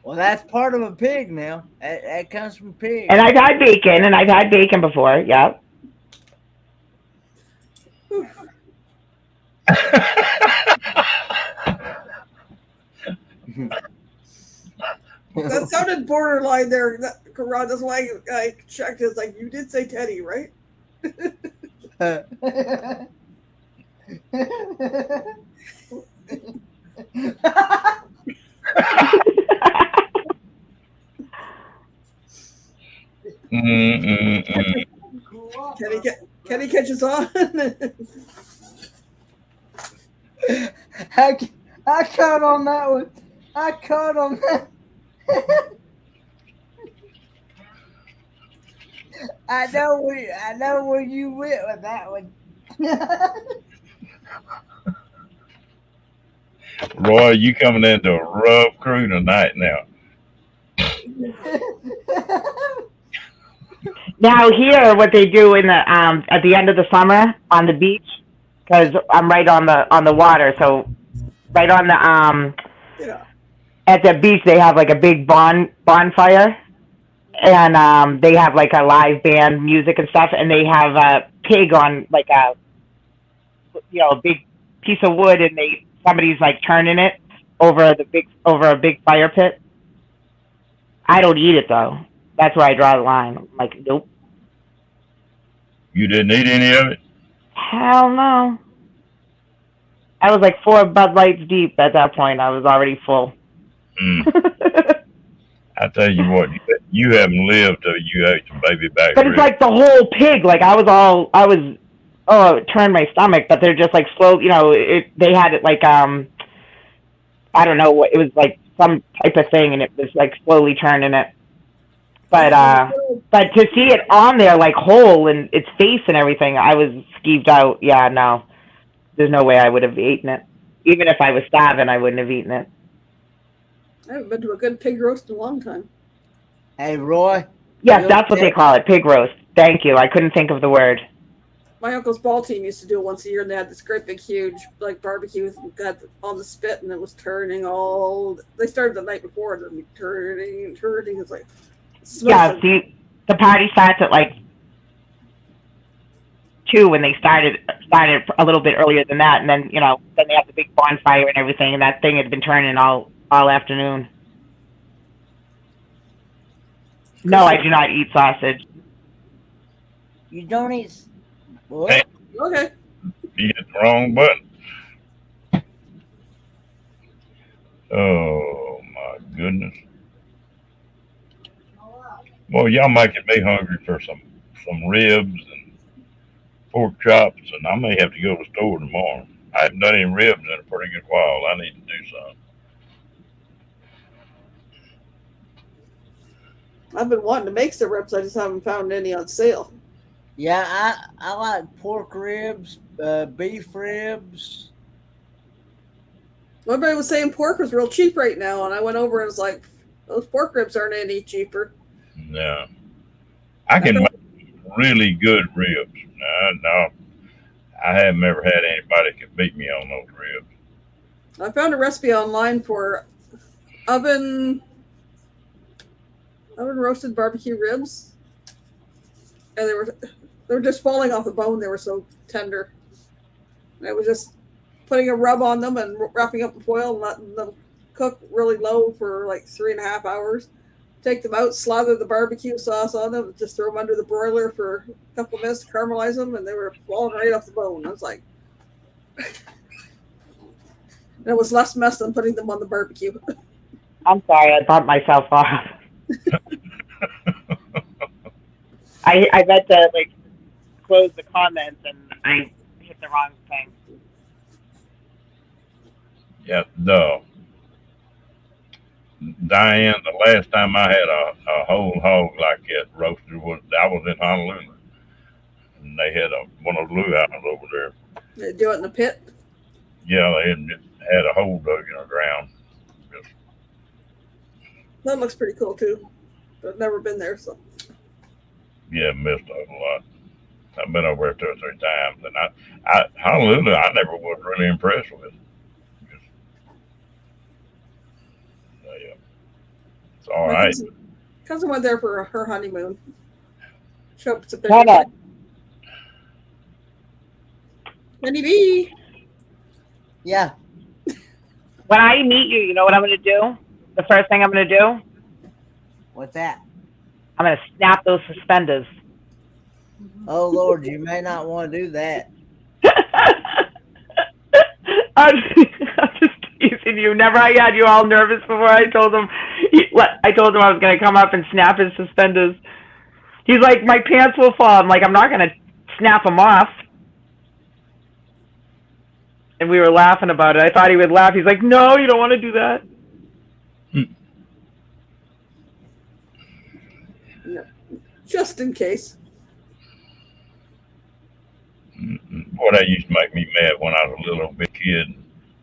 Well, that's part of a pig now. That comes from pig. And I've had bacon, before. Yep. That sounded borderline there. Ron, that's why I checked. It's like, you did say Teddy, right? Kenny catches on. I caught on that one. I caught on that. I know where you went with that one. Roy, you coming into a rough crew tonight now. Now here, what they do in the at the end of the summer on the beach, because I'm right on the water, so right on the Yeah. at the beach they have like a big bonfire, and they have like a live band music and stuff, and they have a pig on like a big piece of wood, and somebody's like turning it over a big fire pit. I don't eat it though. That's where I draw the line. I'm like, nope. You didn't eat any of it? Hell no. I was like 4 Bud Lights deep at that point. I was already full. I tell you what, you haven't lived till you ate some baby back But ribs. it's like the whole pig. Like it turned my stomach, but they're just like slow, they had it like, I don't know what, it was like some type of thing, and it was like slowly turning it. But to see it on there like whole and its face and everything, I was skeeved out. Yeah, no. There's no way I would have eaten it. Even if I was starving, I wouldn't have eaten it. I haven't been to a good pig roast in a long time. Hey, Roy. Yes, that's what they call it, pig roast. Thank you. I couldn't think of the word. My uncle's ball team used to do it once a year, and they had this great big huge like barbecue with got on the spit, and it was turning all. They started the night before, and then turning. It's like Yeah, the party starts at like 2 when they started a little bit earlier than that, and then then they have the big bonfire and everything, and that thing had been turning all afternoon. No, I do not eat sausage. You don't eat what? Hey. Okay. You hit the wrong button. Oh my goodness. Well, y'all making me hungry for some ribs and pork chops, and I may have to go to the store tomorrow. I haven't done any ribs in a pretty good while. I need to do some. I've been wanting to make some ribs. I just haven't found any on sale. Yeah, I like pork ribs, beef ribs. Everybody was saying pork was real cheap right now, and I went over and was like, those pork ribs aren't any cheaper. No. I can make really good ribs. No, I haven't ever had anybody that can beat me on those ribs. I found a recipe online for oven roasted barbecue ribs, and they were just falling off the bone. They were so tender. And it was just putting a rub on them and wrapping up in foil and letting them cook really low for like 3.5 hours. Take them out, slather the barbecue sauce on them, just throw them under the broiler for a couple of minutes to caramelize them, and they were falling right off the bone. I was like, it was less mess than putting them on the barbecue. I'm sorry, I bumped myself off. I meant to close the comments and I hit the wrong thing. Yeah, Diane, the last time I had a whole hog like that roasted was I was in Honolulu, and they had one of those luau's over there. They do it in the pit. Yeah, they had a hole dug in the ground. Just, That looks pretty cool too. I've never been there, so yeah, missed a whole lot. I've been over there 2 or 3 times, and I Honolulu, I never was really impressed with. Just, yeah, it's all my right. cousin went there for her honeymoon. Show up to Shut up. Penny B. Yeah. When I meet you, you know what I'm going to do? The first thing I'm going to do? What's that? I'm going to snap those suspenders. Oh Lord, you may not want to do that. I'm just teasing you. Remember, I had you all nervous before I told him. I told him I was going to come up and snap his suspenders. He's like, my pants will fall. I'm like, I'm not going to snap them off. And we were laughing about it. I thought he would laugh. He's like, no, you don't want to do that. No. Just in case. Boy, that used to make me mad when I was a little bit kid.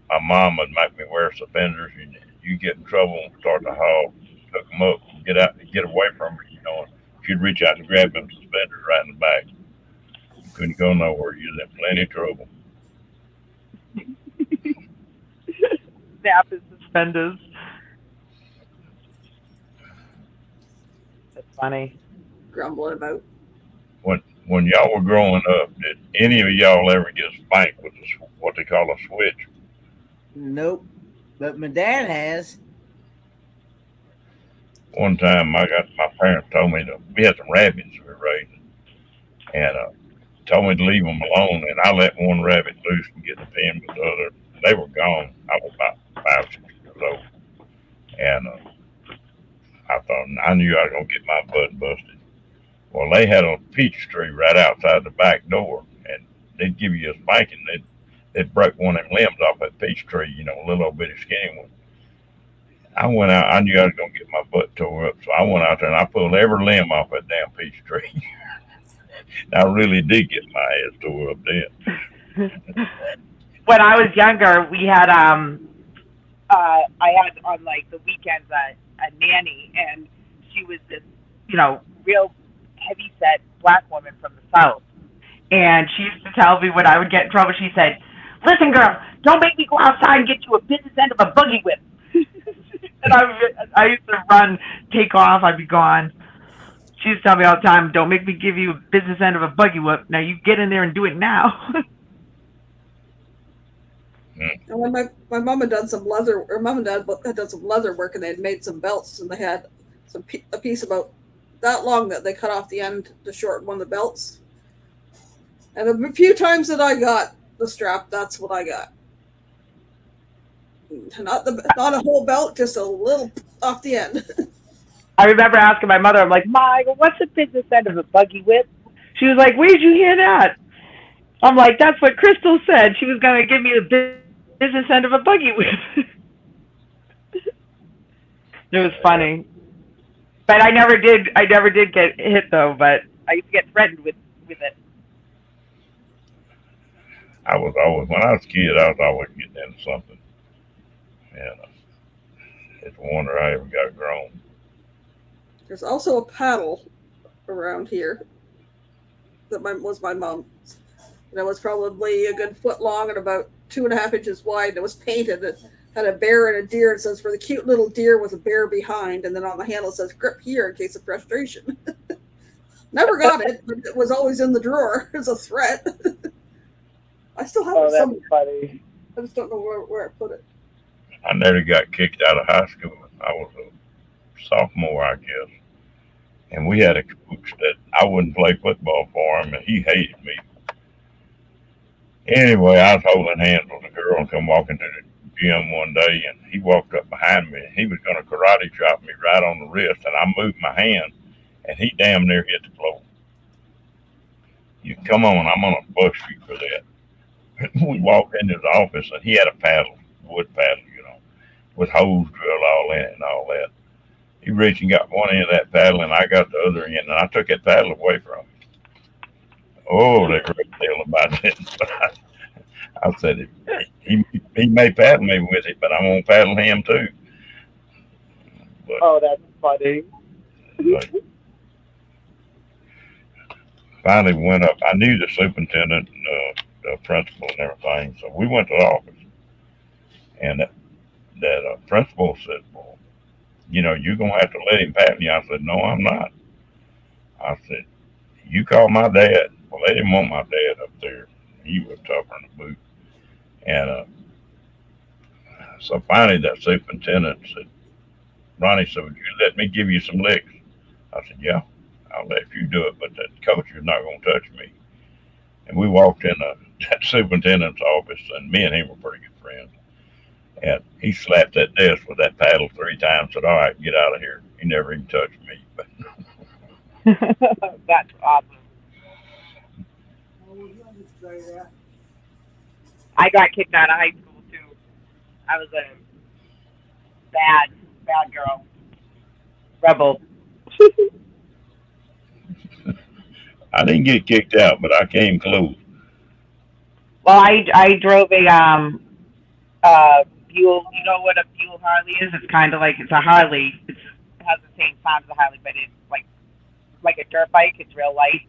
My mom would make me wear suspenders, and you get in trouble and start to haul, hook them up, get out, get away from her. You know, she'd reach out and grab them suspenders right in the back. You couldn't go nowhere. You was in plenty of trouble. Snap his suspenders. That's funny. Grumbling about. When y'all were growing up, did any of y'all ever get spanked with what they call a switch? Nope. But my dad has. One time, my parents told me we had some rabbits we were raising, and told me to leave them alone. And I let one rabbit loose and get in the pen with the other. They were gone. I was about 5 or 6 years old, and I knew I was gonna get my butt busted. Well, they had a peach tree right outside the back door, and they'd give you a spanking. They'd break one of them limbs off that peach tree, you know, a little bitty skinny one. I went out. I knew I was gonna get my butt tore up, so I went out there and I pulled every limb off that damn peach tree. I really did get my ass tore up then. When I was younger, we had I had on like the weekends a nanny, and she was this, you know, real heavy set black woman from the South. And she used to tell me when I would get in trouble, she said, listen, girl, don't make me go outside and get you a business end of a buggy whip. And I used to run, take off, I'd be gone. She used to tell me all the time, don't make me give you a business end of a buggy whip. Now you get in there and do it now. And when my mom had done some leather, or mom and dad had done some leather work, and they had made some belts, and they had a piece about that long that they cut off the end to shorten one of the belts. And a few times that I got the strap, that's what I got. Not a whole belt, just a little off the end. I remember asking my mother, I'm like, Michael, what's the business end of a buggy whip? She was like, where'd you hear that? I'm like, that's what Crystal said. She was going to give me the business end of a buggy whip. It was funny. But I never did get hit, though, but I used to get threatened with it. I was always, when I was a kid, I was always getting into something. And it's a wonder I ever got grown. There's also a paddle around here that was my mom's. And it was probably a good foot long and about 2.5 inches wide. It was painted. It had a bear and a deer. It says, for the cute little deer with a bear behind. And then on the handle it says, grip here in case of frustration. Never got it, but it was always in the drawer as a threat. I still have it somewhere. Funny. I just don't know where I put it. I nearly got kicked out of high school. I was a sophomore, I guess. And we had a coach that I wouldn't play football for him, and he hated me. Anyway, I was holding hands with a girl and come walking to the gym one day, and he walked up behind me, and he was going to karate chop me right on the wrist, and I moved my hand, and he damn near hit the floor. You come on, I'm going to bust you for that. We walked in his office, and he had a paddle, wood paddle, you know. with hose drilled all in it and all that. He reached and got one end of that paddle, and I got the other end, and I took that paddle away from him. Oh, they were telling about it. I said, he may paddle me with it, but I'm gonna paddle him too. But, Oh, that's funny. but finally went up. I knew the superintendent and the principal and everything, so we went to the office, and that principal said, "Well, you're gonna have to let him paddle you." I said, "No, I'm not." I said, "You call my dad." Well, they didn't want my dad up there. He was tougher than a boot. And so finally, that superintendent said, "Ronnie, so would you let me give you some licks?" I said, "Yeah, I'll let you do it, but that coach is not going to touch me." And we walked in that superintendent's office, and me and him were pretty good friends. And he slapped that desk with that paddle 3 times, said, "All right, get out of here." He never even touched me. But That's awesome. I was going to say that. I got kicked out of high school too. I was a bad girl, rebel. I didn't get kicked out, but I came close. Well, I drove a Buell. You know what a Buell Harley is? It's kind of like it's a Harley. It has the same sound as a Harley, but it's like a dirt bike. It's real light.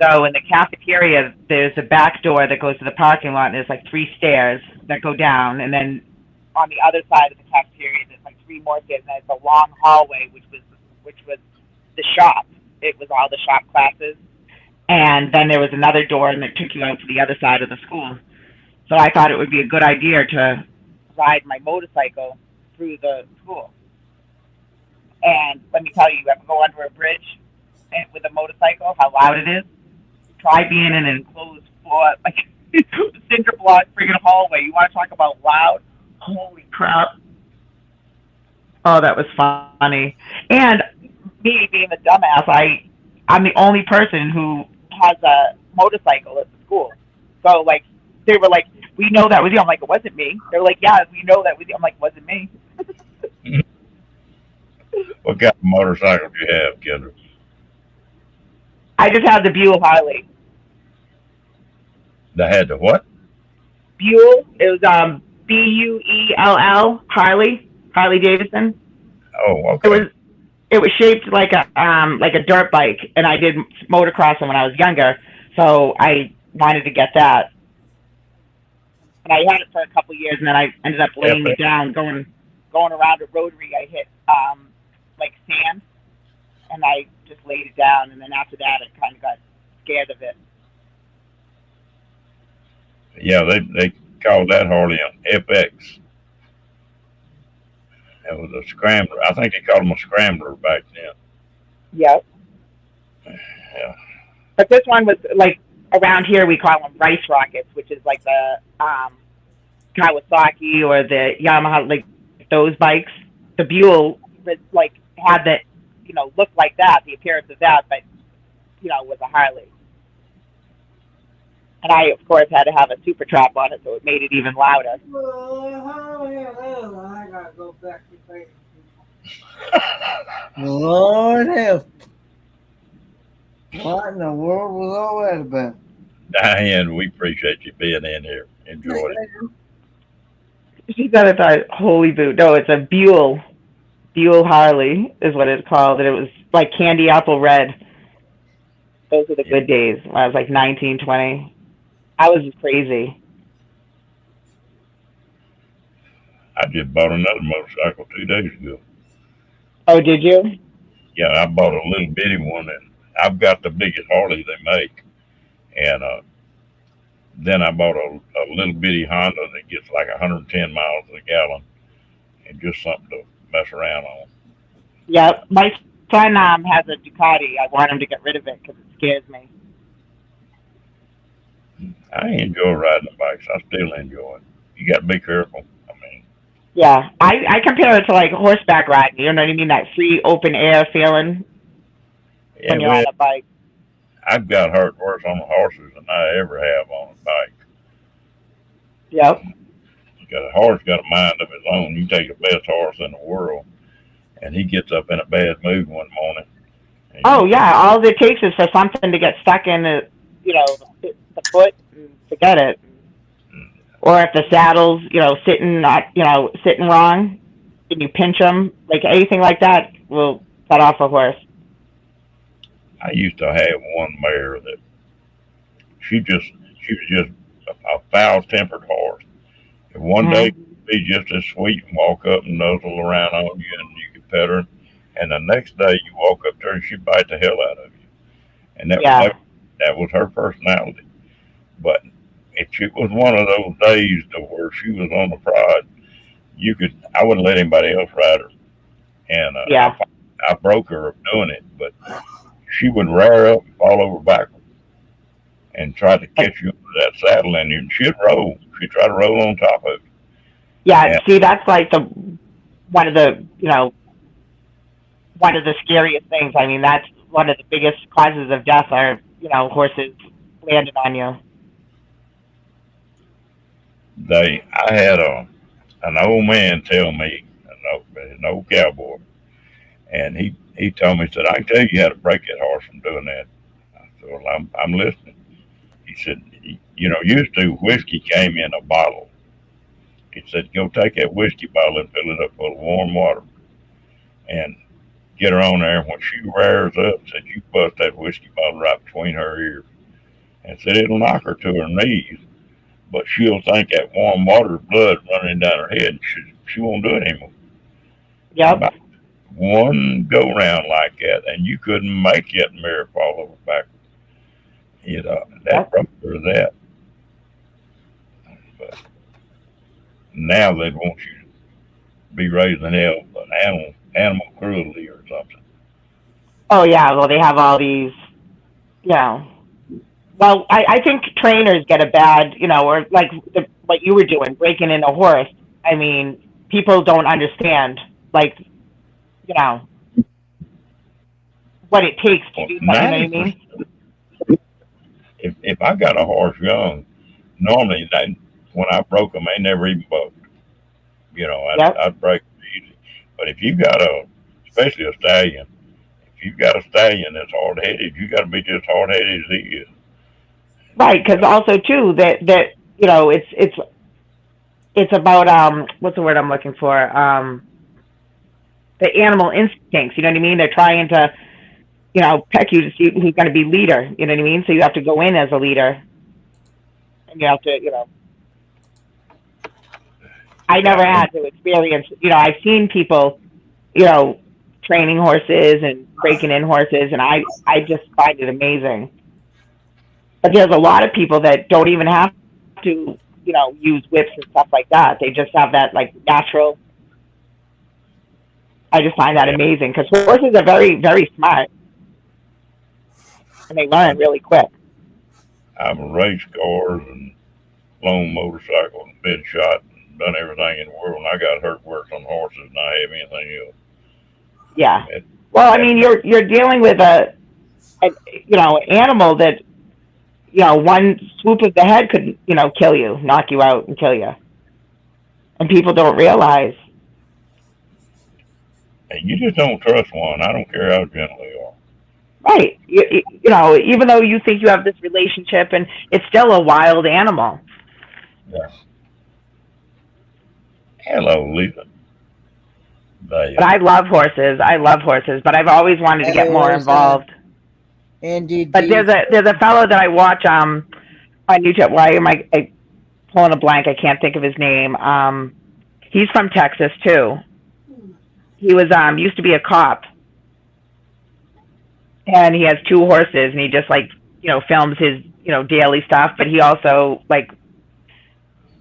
So in the cafeteria, there's a back door that goes to the parking lot, and there's like 3 stairs that go down, and then on the other side of the cafeteria, there's like 3 more stairs, and there's a long hallway, which was the shop. It was all the shop classes, and then there was another door, and it took you out to the other side of the school. So I thought it would be a good idea to ride my motorcycle through the school. And let me tell you, you ever go under a bridge with a motorcycle, how loud it is? Try being in an enclosed floor, like cinder block friggin' hallway. You want to talk about loud? Holy crap. Oh, that was funny. And me being the dumbass, I'm the only person who has a motorcycle at the school. So, like, they were like, "We know that was you." I'm like, "It wasn't me." They were like, "Yeah, we know that was you." I'm like, "It wasn't me." What kind of motorcycle do you have, Kendra? I just had the Buell Harley. They had the what? Buell. It was Buell Harley Davidson. Oh, okay. It was shaped like a dirt bike, and I did motocrossing when I was younger, so I wanted to get that. And I had it for a couple of years, and then I ended up laying it down, going around a rotary. I hit like sand, and I just laid it down, and then after that, I kind of got scared of it. Yeah, they called that Harley an FX. It was a scrambler. I think they called them a scrambler back then. Yep. Yeah. But this one was like around here we call them rice rockets, which is like the Kawasaki or the Yamaha, like those bikes. The Buell was like had that, looked like that, the appearance of that, but was a Harley. And I, of course, had to have a super trap on it, so it made it even louder. I gotta go back to bed. Lord help. What in the world was all that about? Diane, we appreciate you being in here. Enjoyed it. She said it's a holy boot. No, it's a Buell Harley is what it's called, and it was like candy apple red. Those were the good days when I was like 19, 20. I was just crazy. I just bought another motorcycle 2 days ago. Oh, did you? Yeah, I bought a little bitty one, and I've got the biggest Harley they make. And then I bought a little bitty Honda that gets like 110 miles a gallon, and just something to mess around on. Yeah, my son has a Ducati. I want him to get rid of it because it scares me. I enjoy riding the bikes. I still enjoy it. You got to be careful. Yeah, I compare it to like horseback riding. You know what I mean? That free open air feeling when you're on a bike. I've got hurt worse on the horses than I ever have on a bike. Yep. got a horse got a mind of his own. You take the best horse in the world, and he gets up in a bad mood one morning. Oh yeah, all it takes is for something to get stuck in the, the foot, and forget it. Or if the saddle's, sitting not, sitting wrong, and you pinch them, like anything like that will set off a horse. I used to have one mare that she was just a foul-tempered horse. And one day she'd be just as sweet and walk up and nuzzle around on you, and you could pet her. And the next day you walk up to her and she'd bite the hell out of you. And that was her personality. But if it was one of those days to where she was on the prod, I wouldn't let anybody else ride her. And I broke her of doing it, but she would rear up and fall over backwards and try to catch you under that saddle, and she'd roll. She'd try to roll on top of it. Yeah, see, that's like one of the scariest things. I mean, that's one of the biggest causes of death are, horses landing on you. I had an old man tell me, an old cowboy, and he told me, he said, I can tell you how to break that horse from doing that. I said, well, I'm listening. He said, used to whiskey came in a bottle. He said, go take that whiskey bottle and fill it up full of warm water and get her on there. When she rears up, said, you bust that whiskey bottle right between her ears. And said, it'll knock her to her knees, but she'll think that warm water blood running down her head. She won't do it anymore. Yep. About one go round like that, and you couldn't make that mare fall over backwards. That broke her that. But now they'd want you to be raising hell an animal cruelty or something. Oh yeah, well they have all these, Well, I think trainers get a bad, or like what you were doing, breaking in a horse. I mean, people don't understand, like, what it takes to do something. You know what I mean? If I got a horse young, normally when I broke them, they never even bucked. I'd break it easy. But if you got especially a stallion, if you've got a stallion that's hard-headed, you got to be just hard-headed as he is. Right, because also too that it's about what's the word I'm looking for? The animal instincts. You know what I mean? They're trying to peck you to see who's going to be leader. You know what I mean? So you have to go in as a leader, and you have to I never had to experience. I've seen people, training horses and breaking in horses, and I just find it amazing. But there's a lot of people that don't even have to, use whips and stuff like that. They just have that like natural. I just find that amazing because horses are very, very smart, and they learn really quick. I've raced cars and flown motorcycles and been shot and done everything in the world, and I got hurt worse on horses than I have anything else. Yeah. Well, I mean, you're dealing with an animal that, one swoop of the head could, kill you, knock you out and kill you. And people don't realize. And you just don't trust one. I don't care how gentle they are. Right. Even though you think you have this relationship, and it's still a wild animal. Yeah. Hello, Lisa. But I love horses. But I've always wanted to get more involved. Indeed. But there's a fellow that I watch on YouTube. Why am I pulling a blank? I can't think of his name. He's from Texas too. He was used to be a cop, and he has 2 horses, and he just films his daily stuff. But he also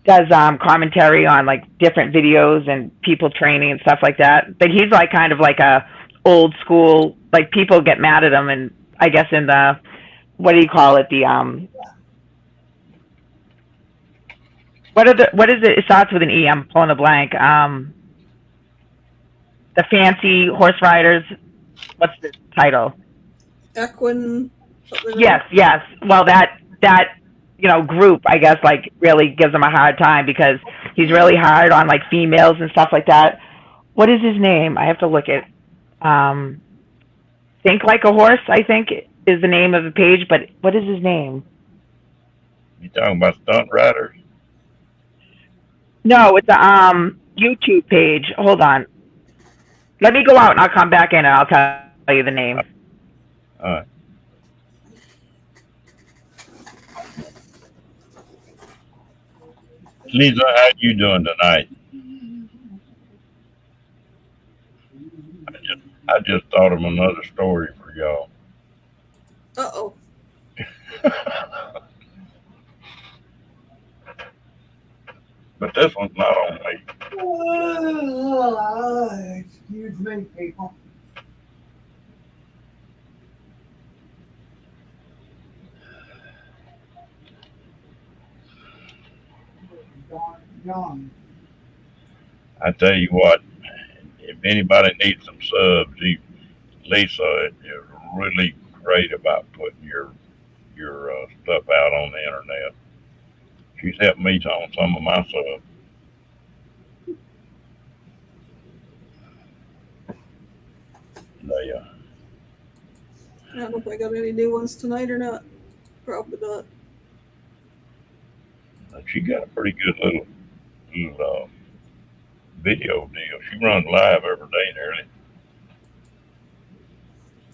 does commentary on different videos and people training and stuff like that. But he's kind of like a old school. People get mad at him, and I guess in the what do you call it? The what is it? It starts with an E. I'm pulling a blank. The fancy horse riders. What's the title? Equine. Yes. Well, that group, I guess, like really gives him a hard time because he's really hard on like females and stuff like that. What is his name? I have to look at. Think Like a Horse, I think, is the name of the page, but what is his name? You talking about stunt riders? No, it's a YouTube page. Hold on. Let me go out and I'll come back in and I'll tell you the name. All right. Lisa, how you doing tonight? I just thought of another story for y'all. Uh-oh. But this one's not on me. Excuse me, people. John. I tell you what, if anybody needs some subs, Lisa is really great about putting your stuff out on the internet. She's helped me on some of my subs. I don't know if I got any new ones tonight or not. Probably not. She got a pretty good little video deal. She runs live every day nearly.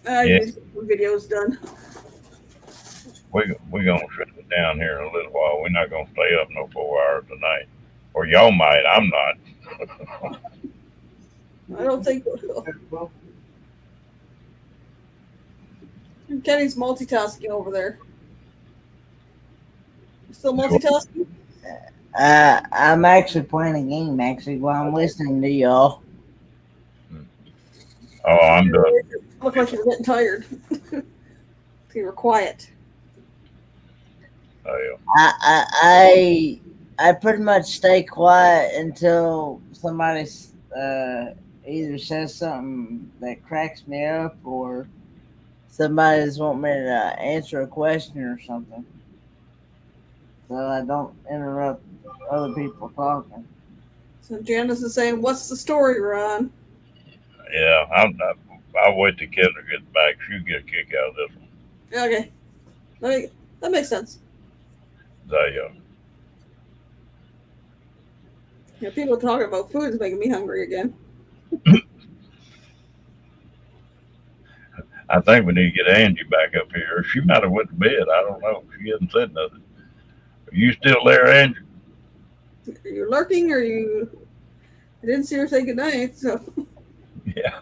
I Yeah. need some videos done. We're gonna shut it down here in a little while. We're not gonna stay up no 4 hours tonight. Or y'all might. I'm not. I don't think we will. Kenny's multitasking over there. You still multitasking? I'm actually playing a game while I'm listening to y'all. Oh, I'm done. Look like you were getting tired. You were quiet. Oh, yeah. I pretty much stay quiet until somebody either says something that cracks me up or somebody's want me to answer a question or something, so I don't interrupt other people talking. So Janice is saying, "What's the story, Ron?" Yeah, I'll wait till Kendra gets back. She'll get a kick out of this one. Okay, that makes sense. Yeah, people talking about food is making me hungry again. I think we need to get Angie back up here. She might have went to bed. I don't know. She hasn't said nothing. Are you still there, Angie? Are you lurking, or you? I didn't see her say goodnight, so. Yeah.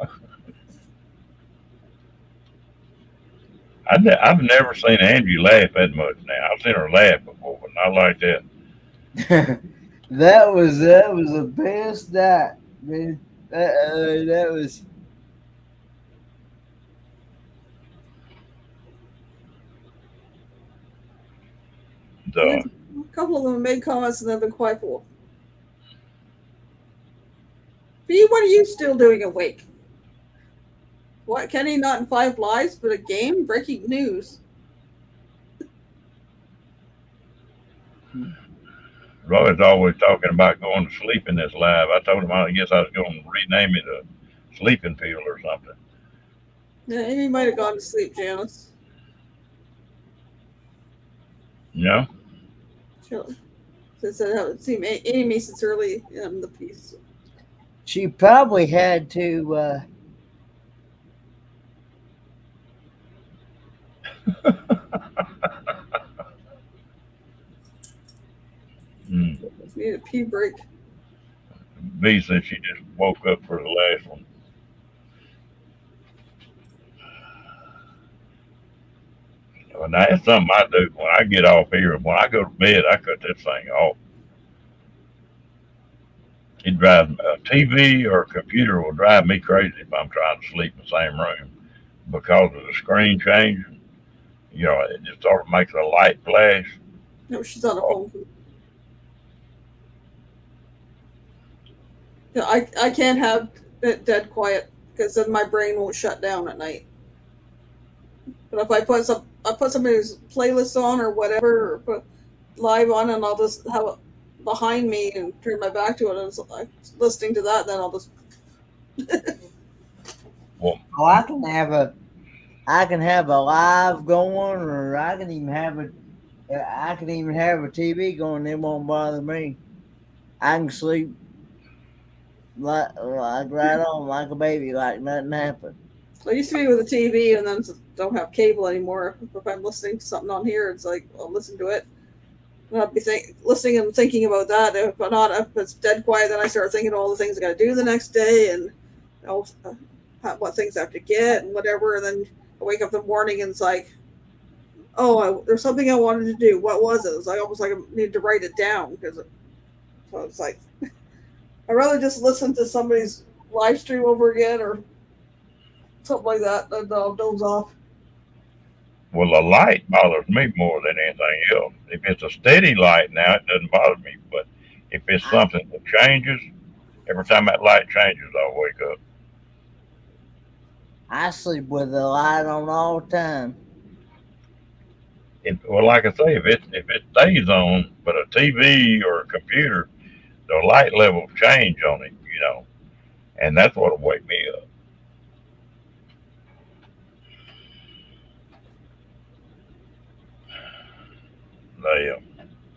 I've never seen Angie laugh that much now. I've seen her laugh before, but not like that. That was the best night, man. That was. A couple of them made comments and they've been quiet for. B, what are you still doing awake? What, Kenny not in 5 Lives, but a game? Breaking news. Roy's always talking about going to sleep in this live. I told him I guess I was going to rename it a sleeping field or something. Yeah, Amy might have gone to sleep, Janice. No? Sure. Since I haven't seen Amy since early in the piece. She probably had to. Need a pee break. V said she just woke up for the last one. Well, now that's something I do when I get off here. When I go to bed, I cut this thing off. It drives a TV or a computer will drive me crazy if I'm trying to sleep in the same room because of the screen changing. You know, it just sort of makes a light flash. No, she's on a phone. Yeah, I can't have it dead quiet because then my brain won't shut down at night. But if I put somebody's playlist on or whatever, or live on, and I'll just have it behind me and turn my back to it, and so I'm listening to that. Then I'll just Well, Oh, I can have a live going, or I can even have a TV going. It won't bother me. I can sleep like right on, like a baby, like nothing happened. I used to be with a TV, and then don't have cable anymore. If I'm listening to something on here, it's like I'll listen to it. And I'll be listening and thinking about that. If it's dead quiet, then I start thinking of all the things I got to do the next day, and what things I have to get and whatever. And then I wake up in the morning and it's like, oh, there's something I wanted to do. What was it? It's like almost like I need to write it down so it's like I'd rather just listen to somebody's live stream over again or something like that. And I'll doze off. well, the light bothers me more than anything else. If it's a steady light now, it doesn't bother me. But if it's something that changes, every time that light changes, I'll wake up. I sleep with the light on all the time. Well, like I say, if it stays on, but a TV or a computer, the light levels change on it, and that's what'll wake me up. Now,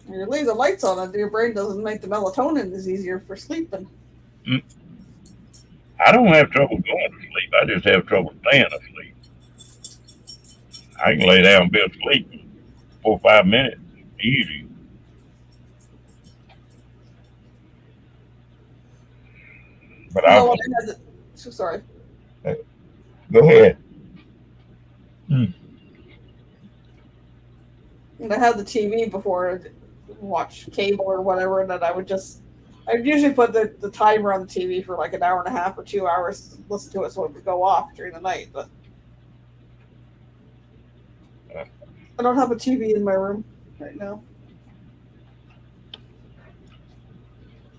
When you leave the lights on, and your brain doesn't make the melatonin is easier for sleeping. I don't have trouble going to sleep. I just have trouble staying asleep. I can lay down and be asleep in 4 or 5 minutes, easy. But No, sorry. Go ahead. And I had the TV before, I'd watch cable or whatever, and then I'd usually put the timer on the TV for like an hour and a half or 2 hours to listen to it so it would go off during the night. But I don't have a TV in my room right now.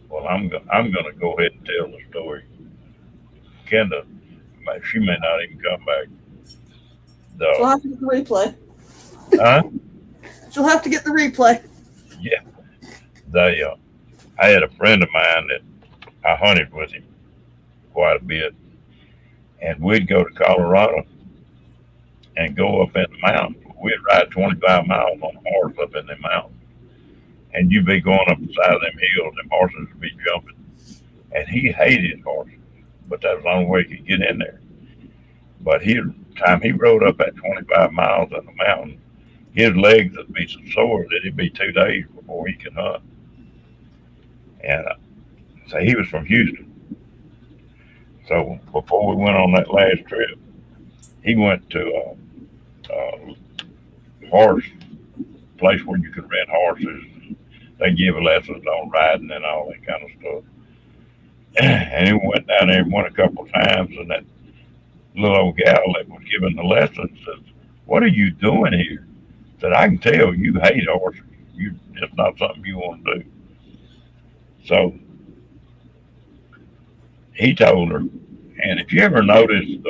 Well, I'm gonna go ahead and tell the story. Kenda, she may not even come back. She'll have to get the replay. Huh? She'll have to get the replay. Yeah. I had a friend of mine that I hunted with him quite a bit, and we'd go to Colorado and go up in the mountains. We'd ride 25 miles on a horse up in the mountains, and you'd be going up the side of them hills, and horses would be jumping. And he hated horses, but that was the only way he could get in there. But time he rode up that 25 miles in the mountain, his legs would be so sore that it'd be 2 days before he could hunt. And so he was from Houston. So before we went on that last trip, he went to a horse place where you could rent horses. They give lessons on riding and all that kind of stuff. And he went down there and went a couple of times, and that little old gal that was giving the lessons says, "What are you doing here?" Said, "I can tell you hate horses. It's not something you want to do." So he told her, and if you ever noticed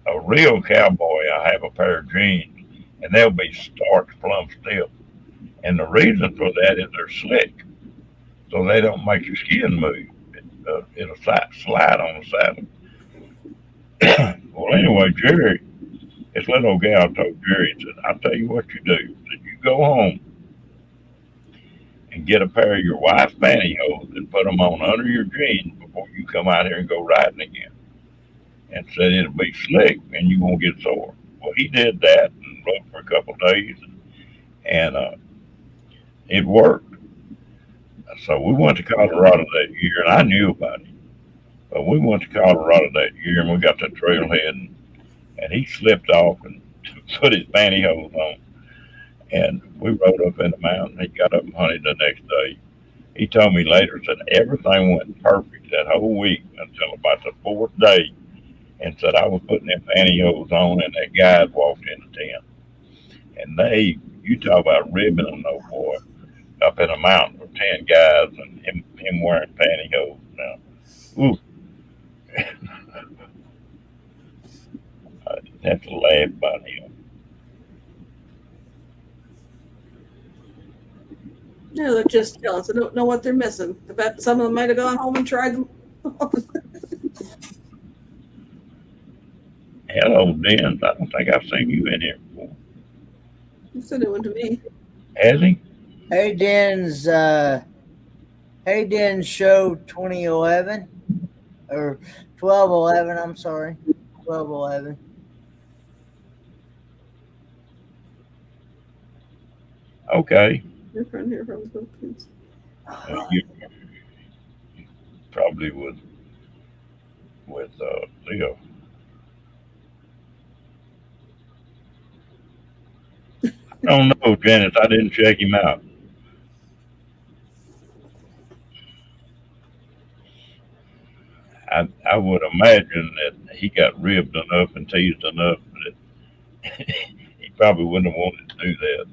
a real cowboy, I have a pair of jeans, and they'll be starched plumb stiff. And the reason for that is they're slick, so they don't make your skin move. It'll slide on the saddle. Well, anyway, Jerry, this little old gal told Jerry, said, "I'll tell you what you do. Said, you go home and get a pair of your wife's pantyhose and put them on under your jeans before you come out here and go riding again." And said it'll be slick and you won't get sore. Well, he did that and rode for a couple of days, and it worked. So we went to Colorado that year, and I knew about him. But we went to Colorado that year, and we got to trailhead, and he slipped off and put his pantyhose on. And we rode up in the mountain. He got up and hunted the next day. He told me later, said everything went perfect that whole week until about the 4th day, and said I was putting them pantyhose on, and that guy walked in the tent. And you talk about ribbing them, no boy, up in a mountain with 10 guys and him wearing pantyhose now. Ooh. I just have to laugh about him. No, they're just jealous. I don't know what they're missing. I bet some of them might have gone home and tried them. Hello, Dan. I don't think I've seen you in here before. It's a new one to me. Has he? Hayden's show 2011 or 1211. I'm sorry, 1211. Okay. Your friend here from the Philippines. You probably with Leo. I don't know, Janice. I didn't check him out. I would imagine that he got ribbed enough and teased enough that he probably wouldn't have wanted to do that.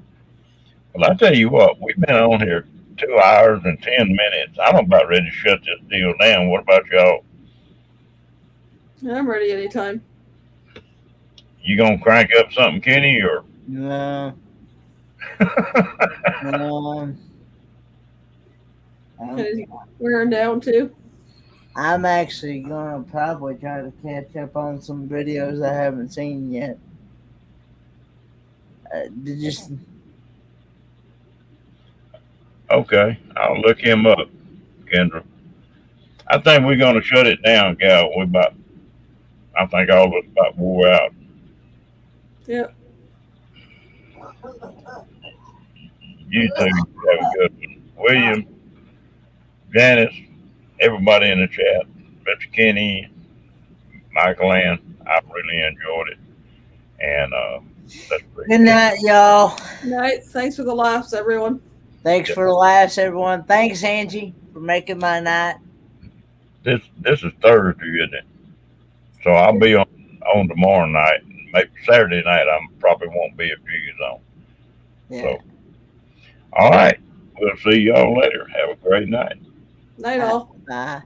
Well, I tell you what, we've been on here 2 hours and 10 minutes. I'm about ready to shut this deal down. What about y'all? I'm ready anytime. You gonna crank up something, Kenny, or? No. We're down too. I'm actually gonna probably try to catch up on some videos I haven't seen yet. Just Okay, I'll look him up, Kendra. I think we're gonna shut it down, Gal. I think all of us about wore out. Yep. You two have a good one. William, Janice, everybody in the chat, Mr. Kenny, Michael Ann, I really enjoyed it. And that's pretty good night, y'all. Night. Thanks for the laughs, everyone. Thanks for the laughs, everyone. Thanks, Angie, for making my night. This is Thursday, isn't it? So I'll be on tomorrow night. Maybe Saturday night I probably won't be at Jiggy's on. Yeah. So all right. We'll see y'all later. Have a great night. Night all. Bye.